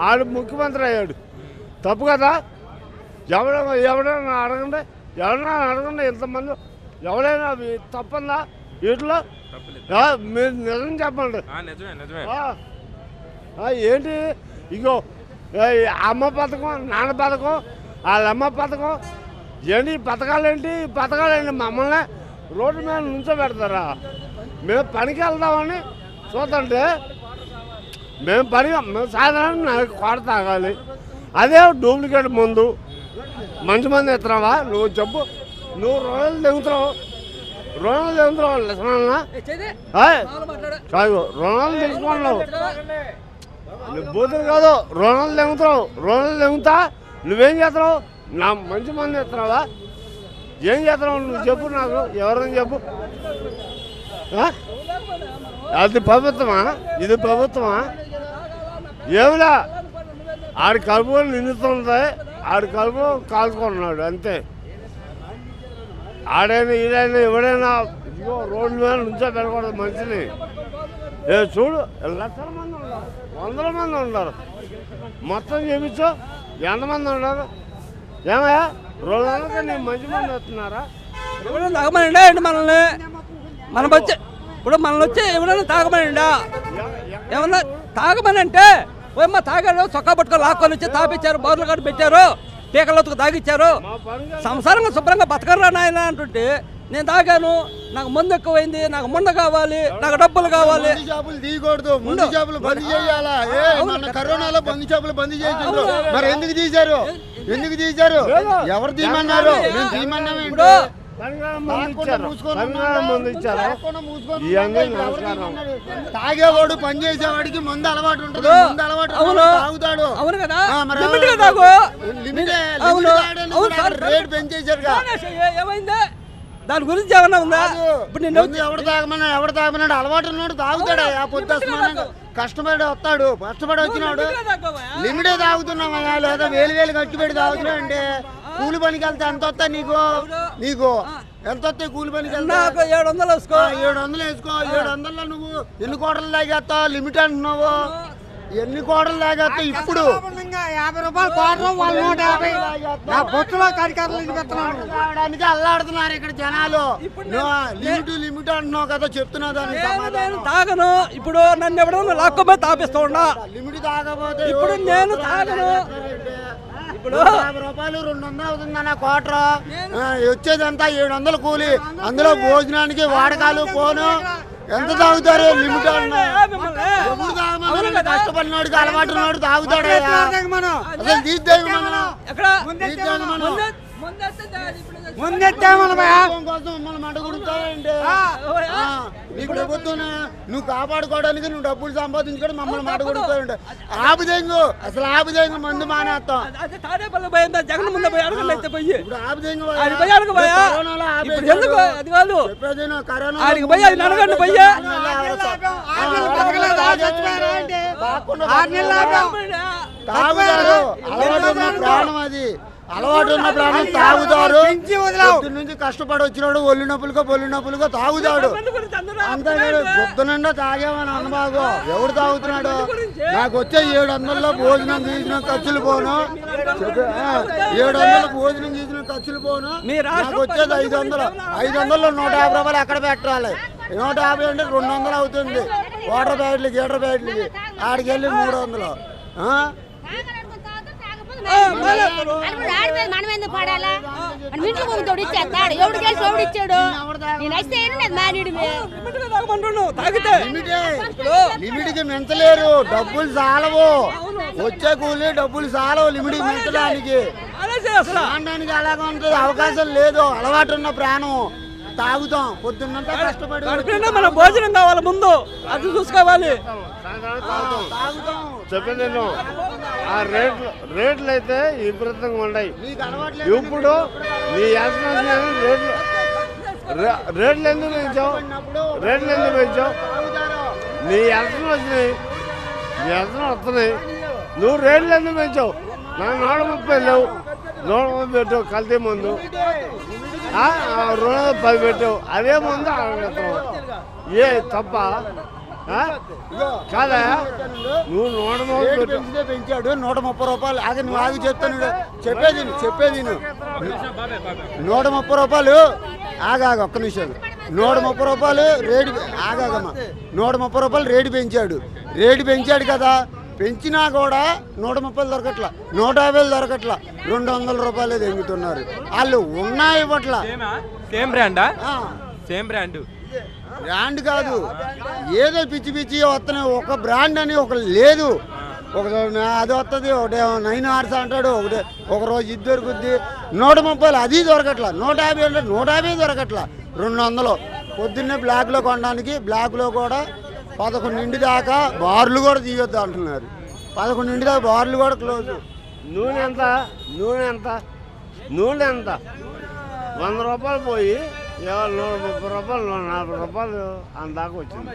ఆడు ముఖ్యమంత్రి అయ్యాడు. తప్పు కదా? ఎవడైనా అడగండి ఇంతమంది ఎవడైనా తప్పందా వీటిలో? మీరు నిజం చెప్పండి. ఏంటి ఇగో అమ్మ పథకం, నాన్న పథకం, వాళ్ళ అమ్మ పథకం ఏంటి? ఈ పథకాలేంటి? మమ్మల్ని రోడ్డు మీద నుంచోబెడతారా? మేము పనికి వెళ్దామని చూద్దంటే మేము సాధారణ కోట తాగాలి. అదే డూప్లికేట్ ముందు మంచి మంది ఎత్తున్నావా? నువ్వు చెప్పు. నువ్వు రుణాలు తెగుతున్నావు కాదు, రుణాలు తీసుకున్నావు. నువ్వు బూతులు కాదు, రుణాలు తెగుతా. నువ్వేం చేస్తున్నావు? నా మంచి మంది ఎత్తున్నావా? ఏం చేస్తున్నావు నువ్వు చెప్పు నాకు. ఎవరైనా చెప్పు. అది ప్రభుత్వమా? ఇది ప్రభుత్వమా? ఏమిలా ఆడి కలుపు నిండుతుంది, ఆడి కలుపు కాల్చుకుంటున్నాడు అంతే. ఆడైనా ఈడైనా ఎవడైనా ఇదిగో రోడ్ల మీద నుంచో పెరగకూడదు మనిషిని. చూడు లక్షల మంది ఉన్నారు, 100 మంది ఉన్నారు. మొత్తం చేపించు ఎంతమంది ఉన్నారు? ఏమయ్యా 2 నెలలకి నీ మంచి మంది వస్తున్నారా? ఎవరైనా తాగమనిండా ఏంటి మనల్ని? మనం వచ్చి ఇప్పుడు మనల్ని వచ్చి ఎవరైనా తాగమనిండా? ఏమన్నా తాగమని అంటే ఓయమ్మ తాగాడు, చొక్కా పట్టుకొని లాక్కొని వచ్చి తాపించారు, బౌర్లు కాడ పెట్టారు, టీకలతో తాగిచ్చారు. సంసారంగా శుభ్రంగా బతకరా నాయన అంటుంటే నేను తాగాను, నాకు ముందు ఎక్కువైంది, నాకు ముండ కావాలి, నాకు డబ్బులు కావాలి. తీయకూడదు, ముందు చేపలు బంద్ చేయాలా? కరోనాలో బంద్ చేపలు బంద్ చేయించారు. మరి ఎందుకు తీశారు? ఎవరు తీయమన్నారు? మేము తీయమన్నామేంటి? తాగేవాడు పని చేసేవాడికి మందు అలవాటు ఉంటుంది, తాగుతాడు. అవును కదా, రేటు పెంచేశారు. ఏమైంది దాని గురించి ఏమన్నా ఉందా? ఇప్పుడు ఎవడు తాగమన్నాడు? అలవాటు ఉన్నాడు తాగుతాడా? పొద్దు కష్టపడి వస్తాడు, కష్టపడి వచ్చినాడు లిమిటే తాగుతున్నావా? లేదా వేలు కట్టుబడి తాగుతున్నావు అంటే కూలి పనికి వెళ్తే ఎంత వస్తా నీకు ఎంత వస్తాయి? కూలి పనికి వెళ్తే 700 వేసుకో. 700 వేసుకో. 700లో నువ్వు ఎన్ని కోటలు తాగేస్తావు? లిమిట్ అంటున్నావు. ఎన్ని కోటలు తాగేస్తావు? ఇప్పుడు 50 రూపాయలు కోటలు, వాళ్ళు 150. నా బొత్తులో కడికారడానికి అల్లాడుతున్నారు ఇక్కడ జనాలు. లిమిట్ అంటున్నావు కదా, చెప్తున్నావు దానికి సమాధానం. తాగను. ఇప్పుడు నన్ను ఎవడో లాక్కోపోయి తాపిస్తూ ఉన్నా. లిమిట్ తాగపోతే ఇప్పుడు నేను తాగను. ఇప్పుడు 50 రూపాయలు 200 అవుతుందన్న కోటర్. వచ్చేదంతా 700 కూలి. అందులో భోజనానికి వాడకాలు పోను. ఎంత తాగుతారు? లిమిట్ ఎప్పుడు తాగమని కష్టపడినాడు, అలవాటు ఉన్నాడు తాగుతాడు. అసలు తీద్దాం నీ ప్రభుత్వం నువ్వు కాపాడుకోవడానికి నువ్వు డబ్బులు సంపాదించుకొని మమ్మల్ని మాట్లాడుతావు. ఆపుదేంగు అసలు ఆపుదేంగు మందు మానేస్తాం. జగన్ ముందు పోయి అడగలేదు పోయి ఇప్పుడు ఆపుదేంగు తాగుతారు. అలవాటు ప్రాణం అది. అలవాటు ఉన్న ప్రాణం తాగుతారు. పొద్దు నుంచి కష్టపడి వచ్చినాడు ఒళ్ళు నొప్పులుగా తాగుతాడు. అంతేగాని పొద్దు నిండా తాగేమని అనబాగు. ఎవడు తాగుతున్నాడు? నాకు వచ్చే 700లో భోజనం తీసిన ఖర్చులు పోను, 700 భోజనం తీసిన ఖర్చులు పోను, నాకు వచ్చేది 500. 500లో 150 రూపాయలు ఎక్కడ పెట్టాలి? 150 అంటే 200 అవుతుంది. వాటర్ ప్యాకెట్లు గీటర్ ప్యాకెట్లకి ఆడికి వెళ్ళి 300. మనం ఎందుకు పడాలా? మనం ఇంట్లో ముందు ఇచ్చేస్తాడు. ఎవడు కలిసి ఎవడు ఇచ్చాడు? నేను వస్తే లిమిట్కి మించలేరు. డబ్బులు చాలవు. వచ్చే కూలి డబ్బులు చాలవు లిమిట్కి మించడానికి. తాగడానికి అలాగే ఉంటుంది. అవకాశం లేదు. అలవాటు ఉన్న ప్రాణం తాగుతాం. పొద్దున్నంతా కష్టపడి మన భోజనం కావాలి, ముందు అది చూసుకోవాలి. చెప్పండి నేను ఆ రేట్లు అయితే విపరీతంగా ఉన్నాయి. ఇప్పుడు నీ రేట్లు ఎందుకు పెంచావు? నీ ఎలక్షన్ వచ్చినాయి, వస్తున్నాయి, నువ్వు రేట్లు ఎందుకు పెంచావు? నాకు 130 లేవు, 130 పెట్టావు కల్తీ ముందు, 210 పెట్టావు. అదే ముందు ఏ తప్ప కాదా? నువ్వు 130 పెంచాడు. 130 రూపాయలు. అది నువ్వు ఆగి చెప్తాను, చెప్పేది 130 రూపాయలు. ఆగా ఒక్క నిమిషం. 130 రూపాయలు రేటు. ఆగాగమ్మా. 130 రూపాయలు రేటు పెంచాడు. కదా, పెంచినా కూడా 130 దొరకట్లా, 150 దొరకట్లా, 200 రూపాయలే తెంగుతున్నారు వాళ్ళు. ఉన్నాయి పట్ల సేమ్ బ్రాండా? సేమ్ బ్రాండ్ కాదు, ఏదో పిచ్చి వస్తున్నాయి. ఒక బ్రాండ్ అని ఒక లేదు. ఒక అది వస్తుంది, ఒకటే 9 hours అంటాడు, ఒక రోజు ఇది దొరుకుద్ది. 130 అది దొరకట్లా. 150 అంటే 150 దొరకట్లా, 200. పొద్దున్నే బ్లాక్లో కొనడానికి, బ్లాక్లో కూడా 11 దాకా బార్లు కూడా తీయొద్దు అంటున్నారు. 11 దాకా బార్లు కూడా క్లోజ్. నూనె ఎంత 100 రూపాయలు పోయి 130 రూపాయలు, 140 రూపాయలు అందాక వచ్చింది.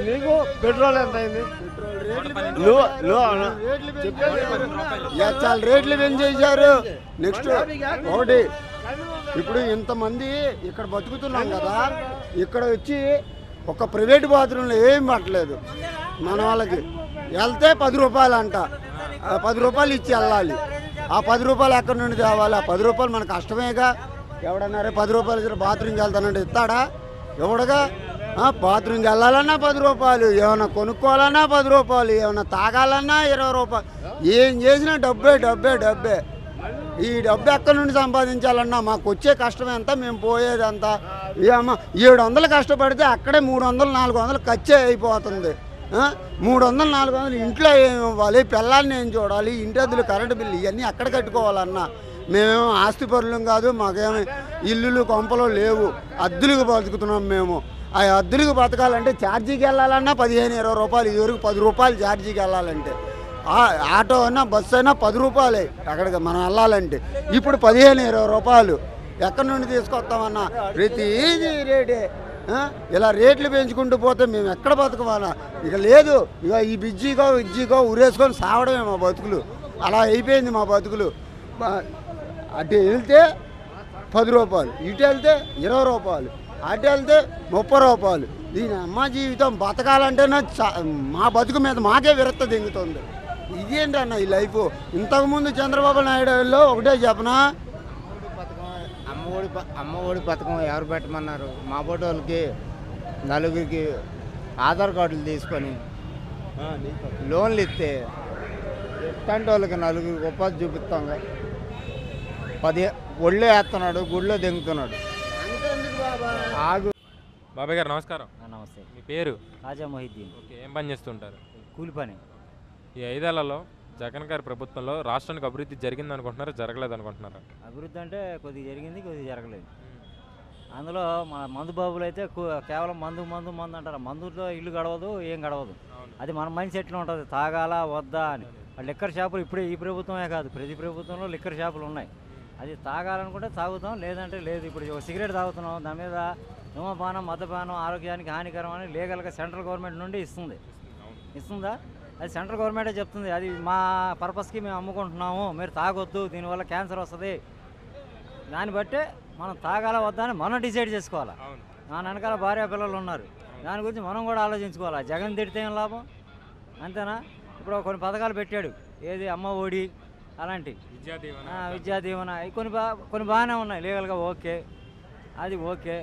నీకు పెట్రోల్ ఎంత అయింది? చాలా రేట్లు పెంచేశారు. నెక్స్ట్ ఒకటి, ఇప్పుడు ఇంతమంది ఇక్కడ బతుకుతున్నాం కదా, ఇక్కడ వచ్చి ఒక ప్రైవేట్ బాత్రూంలో ఏం పట్టలేదు. మన వాళ్ళకి వెళ్తే 10 రూపాయలు అంట. 10 రూపాయలు ఇచ్చి వెళ్ళాలి. ఆ 10 రూపాయలు ఎక్కడి నుండి తేవాలి? ఆ 10 రూపాయలు మనకు కష్టమేగా. ఎవడన్నారే 10 రూపాయలు ఇచ్చిన బాత్రూమ్కి వెళ్తానంటే ఇస్తాడా? ఎవడగా? బాత్రూమ్కి వెళ్ళాలన్నా 10 రూపాయలు, ఏమైనా కొనుక్కోవాలన్నా 10 రూపాయలు, ఏమైనా తాగాలన్నా 20 రూపాయలు. ఏం చేసినా డబ్బే. ఈ డబ్బు ఎక్కడి నుండి సంపాదించాలన్నా మాకు వచ్చే కష్టం ఎంత, మేము పోయేదంతా. ఏమో 700 కష్టపడితే అక్కడే 300, 400 ఖర్చే అయిపోతుంది. 300, 400 ఇంట్లో ఏమి ఇవ్వాలి? పిల్లల్ని ఏం చూడాలి? ఇంటి అద్దెలు, కరెంటు బిల్లు ఇవన్నీ ఎక్కడ కట్టుకోవాలన్నా. మేమేమో ఆస్తి పరులం కాదు, మాకేమీ ఇల్లులు కొంపలు లేవు. అద్దెలకు బతుకుతున్నాం మేము. ఆ అద్దెలకు బతకాలంటే ఛార్జీకి వెళ్ళాలన్నా 15-20 రూపాయలు. ఇదివరకు 10 రూపాయలు ఛార్జీకి వెళ్ళాలంటే. ఆటో అయినా బస్సు అయినా 10 రూపాయలే అక్కడికి మనం వెళ్ళాలంటే. ఇప్పుడు 15-20 రూపాయలు. ఎక్కడి నుండి తీసుకొస్తామన్నా? ప్రతిదీ రేటే. ఇలా రేట్లు పెంచుకుంటూ పోతే మేము ఎక్కడ బతకమన్నా? ఇక లేదు. ఇక ఈ బిజ్జీగో ఉరేసుకొని సావడమే మా బతుకులు. అలా అయిపోయింది మా బతుకులు. అటు వెళ్తే 10 రూపాయలు, ఇటు వెళ్తే 20 రూపాయలు, అటు వెళ్తే 30 రూపాయలు. దీని అమ్మ జీవితం బతకాలంటేనే మా బతుకు మీద మాకే విరక్త దింగుతుంది. ఇదేంటన్న ఈ లైఫ్? ఇంతకుముందు చంద్రబాబు నాయుడులో ఒకటే చెప్పనా, అమ్మఒడి పథకం ఎవరు పెట్టమన్నారు? మా బోటోళ్ళకి నలుగురికి ఆధార్ కార్డులు తీసుకొని లోన్లు ఇస్తే ఇట్లాంటి వాళ్ళకి నలుగురికి ఉపాధి చూపిస్తాం. 10 ఒళ్ళో వేస్తున్నాడు, గుళ్ళో దింగుతున్నాడు. బాబాయ్ గారు నమస్కారం. నమస్తే. మీ పేరు? రాజా మొహిద్దీన్. ఓకే, ఏం పని చేస్తుంటారు? కూలి పని. ఈ 5 ఏళ్లలో జగన్ గారి ప్రభుత్వంలో రాష్ట్రానికి అభివృద్ధి జరిగింది అనుకుంటున్నారా, జరగలేదు అనుకుంటున్నారా? అభివృద్ధి అంటే కొద్దిగా జరిగింది, కొద్దిగా జరగలేదు. అందులో మన మందు బాబులు అయితే కేవలం మందు అంటారు. మందుతో ఇల్లు గడవదు, ఏం గడవదు. అది మన మైండ్ సెట్లో ఉంటుంది, తాగాలా వద్దా అని. లిక్కర్ షాపులు ఇప్పుడే ఈ ప్రభుత్వమే కాదు, ప్రతి ప్రభుత్వంలో లిక్కర్ షాపులు ఉన్నాయి. అది తాగాలనుకుంటే తాగుతాం, లేదంటే లేదు. ఇప్పుడు సిగరెట్ తాగుతున్నాం, దాని మీద ధూమపానం, మద్యపానం ఆరోగ్యానికి హానికరం అని లీగల్గా సెంట్రల్ గవర్నమెంట్ నుండి ఇస్తుందా? అది సెంట్రల్ గవర్నమెంటే చెప్తుంది. అది మా పర్పస్కి మేము అమ్ముకుంటున్నాము, మీరు తాగొద్దు, దీనివల్ల క్యాన్సర్ వస్తుంది. దాన్ని బట్టే మనం తాగాలా వద్దా అని మనం డిసైడ్ చేసుకోవాలి. నా వెనకాల భార్య పిల్లలు ఉన్నారు, దాని గురించి మనం కూడా ఆలోచించుకోవాలి. జగన్ తిడితే ఏం లాభం, అంతేనా? ఇప్పుడు కొన్ని పథకాలు పెట్టాడు, ఏది అమ్మ ఒడి అలాంటి విద్యా దీవెన, కొన్ని బాగానే ఉన్నాయి లీగల్గా, ఓకే, అది ఓకే.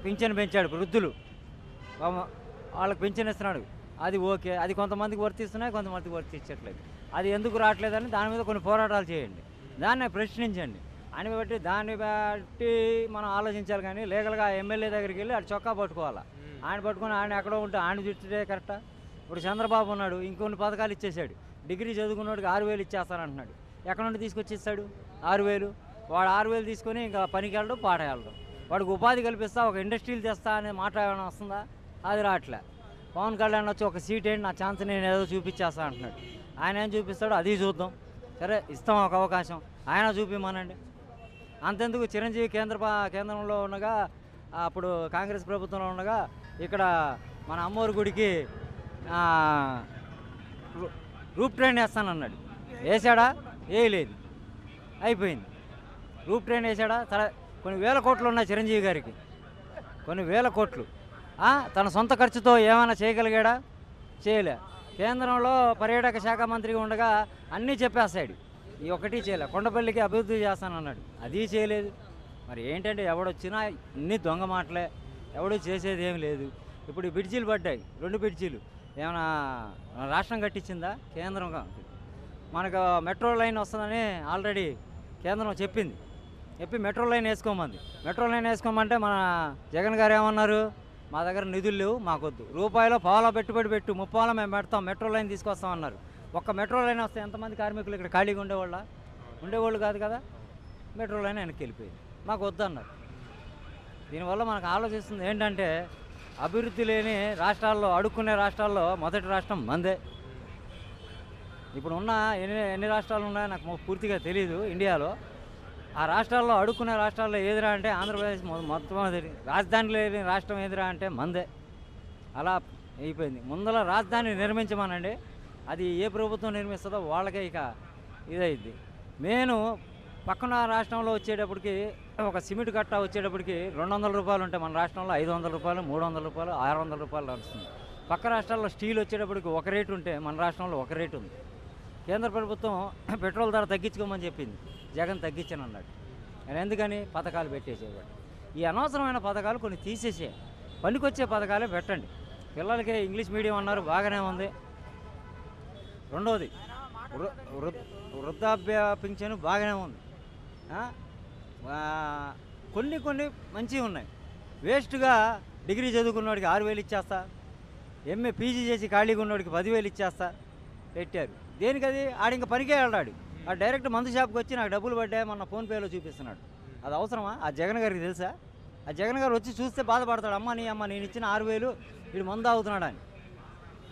పింఛన్ పెంచాడు, వృద్ధులు వాళ్ళకి పింఛన్ ఇస్తున్నాడు, అది ఓకే. అది కొంతమందికి వర్తిస్తున్నాయి, కొంతమందికి వర్తించట్లేదు. అది ఎందుకు రావట్లేదని దాని మీద కొన్ని పోరాటాలు చేయండి, దాన్ని ప్రశ్నించండి. దాన్ని బట్టి మనం ఆలోచించాలి. కానీ లీగల్గా ఎమ్మెల్యే దగ్గరికి వెళ్ళి ఆడు చొక్కా పట్టుకోవాలి. ఆయన పట్టుకొని ఆయన ఎక్కడో ఉంటే ఆయన చుట్టే కరెక్టా? ఇప్పుడు చంద్రబాబు ఉన్నాడు, ఇంకొన్ని పథకాలు ఇచ్చేసాడు. డిగ్రీ చదువుకున్నోడికి 6,000 ఇచ్చేస్తానంటున్నాడు. ఎక్కడ నుండి తీసుకొచ్చి ఇస్తాడు 6,000? వాడు 6,000 తీసుకొని ఇంకా పనికి వెళ్ళడం, పాట వెళ్ళడం. వాడికి ఉపాధి కల్పిస్తా, ఒక ఇండస్ట్రీలు తెస్తా అనే మాట ఏమైనా వస్తుందా? అది రావట్లే. పవన్ కళ్యాణ్ వచ్చి ఒక సీట్ ఏంటి, నా ఛాన్స్ నేను ఏదో చూపించేస్తా అంటున్నాడు. ఆయన ఏం చూపిస్తాడో అది చూద్దాం. సరే, ఇస్తాం ఒక అవకాశం, ఆయన చూపిమనండి. అంతెందుకు, చిరంజీవి కేంద్రంలో ఉండగా, అప్పుడు కాంగ్రెస్ ప్రభుత్వంలో ఉండగా ఇక్కడ మన అమ్మోరు గుడికి రూప్ ట్రైన్ వేస్తానన్నాడు. వేసాడా? వేయలేదు, అయిపోయింది. రూప్ ట్రైన్ వేసాడా? కొన్ని వేల కోట్లు ఉన్నాయి చిరంజీవి గారికి, కొన్ని వేల కోట్లు. తన సొంత ఖర్చుతో ఏమైనా చేయగలిగాడా? చేయలే. కేంద్రంలో పర్యాటక శాఖ మంత్రిగా ఉండగా అన్నీ చెప్పేస్తాడు, ఈ ఒక్కటి చేయలే. కొండపల్లికి అభివృద్ధి చేస్తానన్నాడు, అది చేయలేదు. మరి ఏంటంటే ఎవడొచ్చినా ఇన్ని దొంగ మాటలే, ఎవడు చేసేది ఏమి లేదు. ఇప్పుడు బ్రిడ్జీలు పడ్డాయి, 2 బ్రిడ్జీలు. ఏమైనా రాష్ట్రం కట్టించిందా? కేంద్రం. మనకు మెట్రో లైన్ వస్తుందని ఆల్రెడీ కేంద్రం చెప్పి మెట్రో లైన్ వేసుకోమంది. మెట్రో లైన్ వేసుకోమంటే మన జగన్ గారు ఏమన్నారు, మా దగ్గర నిధులు లేవు, మాకొద్దు, రూపాయలో పావులో పెట్టుబడి పెట్టు, 30 మేము పెడతాం, మెట్రో లైన్ తీసుకొస్తామన్నారు. ఒక్క మెట్రో లైన్ వస్తే ఎంతమంది కార్మికులు ఇక్కడ ఖాళీగా ఉండేవాళ్ళు కాదు కదా. మెట్రో లైన్ వెనక్కి వెళ్ళిపోయింది, మాకు వద్దన్నారు. దీనివల్ల మనకు ఆలోచిస్తుంది ఏంటంటే, అభివృద్ధి లేని రాష్ట్రాల్లో, అడుక్కునే రాష్ట్రాల్లో మొదటి రాష్ట్రం మందే. ఇప్పుడు ఉన్న ఎన్ని రాష్ట్రాలు ఉన్నాయో నాకు పూర్తిగా తెలియదు ఇండియాలో. ఆ రాష్ట్రాల్లో, అడుక్కునే రాష్ట్రాల్లో ఏదిరా అంటే ఆంధ్రప్రదేశ్ మొట్టమొదటి. రాజధాని లేని రాష్ట్రం ఏదిరా అంటే మందే. అలా అయిపోయింది. ముందర రాజధాని నిర్మించమనండి, అది ఏ ప్రభుత్వం నిర్మిస్తుందో వాళ్ళకే ఇక ఇదైద్ది. నేను పక్కన రాష్ట్రంలో వచ్చేటప్పటికి ఒక సిమెంట్ కట్ట వచ్చేటప్పటికి 200 రూపాయలు ఉంటే మన రాష్ట్రంలో 500 రూపాయలు, 300 రూపాయలు, 600 రూపాయలు నడుస్తుంది. పక్క రాష్ట్రాల్లో స్టీల్ వచ్చేటప్పటికి ఒక రేటు ఉంటే మన రాష్ట్రంలో ఒక రేటు ఉంది. కేంద్ర ప్రభుత్వం పెట్రోల్ ధర తగ్గించుకోమని చెప్పింది, జగన్ తగ్గించనన్నాడు. నేను ఎందుకని? పథకాలు పెట్టేసేవాడు. ఈ అనవసరమైన పథకాలు కొన్ని తీసేసే, పనికొచ్చే పథకాలే పెట్టండి. పిల్లలకి ఇంగ్లీష్ మీడియం అన్నారు, బాగానే ఉంది. రెండోది వృద్ధాప్య పింఛను బాగానే ఉంది. కొన్ని మంచివి ఉన్నాయి. వేస్ట్గా డిగ్రీ చదువుకున్నవాడికి 6,000 ఇచ్చేస్తా, ఎంఏ పీజీ చేసి ఖాళీగా ఉన్నవాడికి 10,000 ఇచ్చేస్తా పెట్టారు. దేనికది? ఆడింక పనికే వెళ్ళాడు. ఆ డైరెక్ట్ మందు షాప్కి వచ్చి నాకు డబ్బులు పడ్డాయి మొన్న ఫోన్పేలో చూపిస్తున్నాడు. అది అవసరమా? ఆ జగన్ గారికి తెలుసా? ఆ జగన్ గారు వచ్చి చూస్తే బాధపడతాడు, అమ్మ నేను ఇచ్చిన 6,000 వీడు మందు అవుతున్నాడు అని.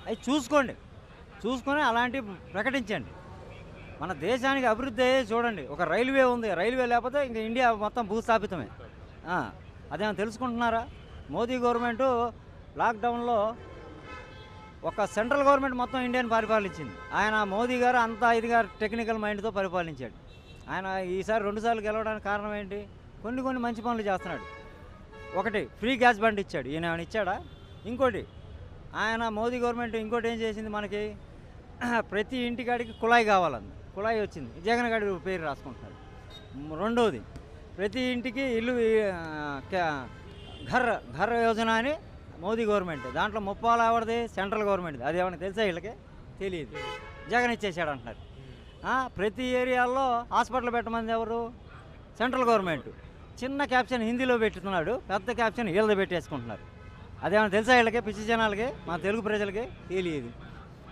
అవి చూసుకొని అలాంటివి ప్రకటించండి. మన దేశానికి అభివృద్ధి చూడండి. ఒక రైల్వే ఉంది, రైల్వే లేకపోతే ఇంక ఇండియా మొత్తం భూస్థాపితమే. అదేమో తెలుసుకుంటున్నారా? మోదీ గవర్నమెంటు లాక్డౌన్లో ఒక సెంట్రల్ గవర్నమెంట్ మొత్తం ఇండియాని పరిపాలించింది. ఆయన మోదీ గారు అంతా ఇదిగా టెక్నికల్ మైండ్తో పరిపాలించాడు. ఆయన ఈసారి 2 సార్లు గెలవడానికి కారణం ఏంటి? కొన్ని మంచి పనులు చేస్తున్నాడు. ఒకటి, ఫ్రీ గ్యాస్ బండ్ ఇచ్చాడు. ఈయన ఏమైనా ఇచ్చాడా? ఇంకోటి, ఆయన మోదీ గవర్నమెంట్ ఇంకోటి ఏం చేసింది, మనకి ప్రతి ఇంటికాడికి కుళాయి కావాలంది, కుళాయి వచ్చింది. జగన్ గారి పేరు రాసుకుంటున్నాడు. రెండవది, ప్రతి ఇంటికి ఇల్లు ఘర్ యోజన అని మోదీ గవర్నమెంట్, దాంట్లో 30 ఎవరిది? సెంట్రల్ గవర్నమెంట్ది. అది ఏమైనా తెలుసా? వీళ్ళకి తెలియదు. జగన్ ఇచ్చేసాడు అంటున్నారు. ప్రతి ఏరియాల్లో హాస్పిటల్ పెట్టమంది ఎవరు? Central government. చిన్న క్యాప్షన్ హిందీలో పెట్టుతున్నాడు, పెద్ద క్యాప్షన్ వీళ్ళది పెట్టేసుకుంటున్నారు. అదేమైనా తెలుసా వీళ్ళకి? పిచ్చి జనాలకి, మా తెలుగు ప్రజలకి తెలియదు.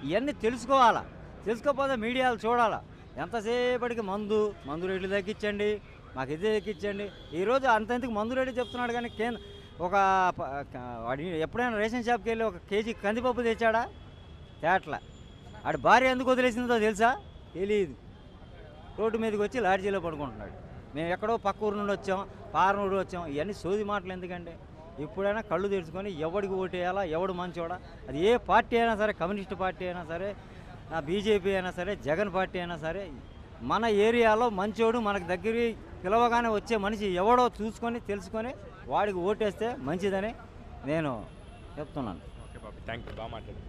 ఇవన్నీ తెలుసుకోకపోతే మీడియాలు చూడాలా. ఎంతసేపటికి మందు రేట్లు తగ్గించండి, మాకు ఇది తగ్గించండి. ఈరోజు అంతెందుకు మందు రేట్లు చెప్తున్నాడు, కానీ వాడి ఎప్పుడైనా రేషన్ షాప్కి వెళ్ళి 1 కేజీ కందిపప్పు తెచ్చాడా? తేట్ల. ఆడి భార్య ఎందుకు వదిలేసిందో తెలుసా? తెలియదు. రోడ్డు మీదకి వచ్చి లాడ్జీలో పడుకుంటున్నాడు. మేము ఎక్కడో పక్క ఊరు నుండి వచ్చాం, పారనూరు వచ్చాం. ఇవన్నీ సోది మాటలు ఎందుకంటే, ఇప్పుడైనా కళ్ళు తెరుచుకొని ఎవడికి ఓటేయాలా, ఎవడు మంచోడా, అది ఏ పార్టీ అయినా సరే, కమ్యూనిస్ట్ పార్టీ అయినా సరే, బీజేపీ అయినా సరే జగన్ పార్టీ అయినా సరే మన ఏరియాలో మంచోడు మనకు దగ్గరికి పిలవగానే వచ్చే మనిషి ఎవడో చూసుకొని తెలుసుకొని వాడికి ఓటేస్తే మంచిదని నేను చెప్తున్నాను. ఓకే బాబు, థ్యాంక్ యూ, బాగా మాట్లాడు.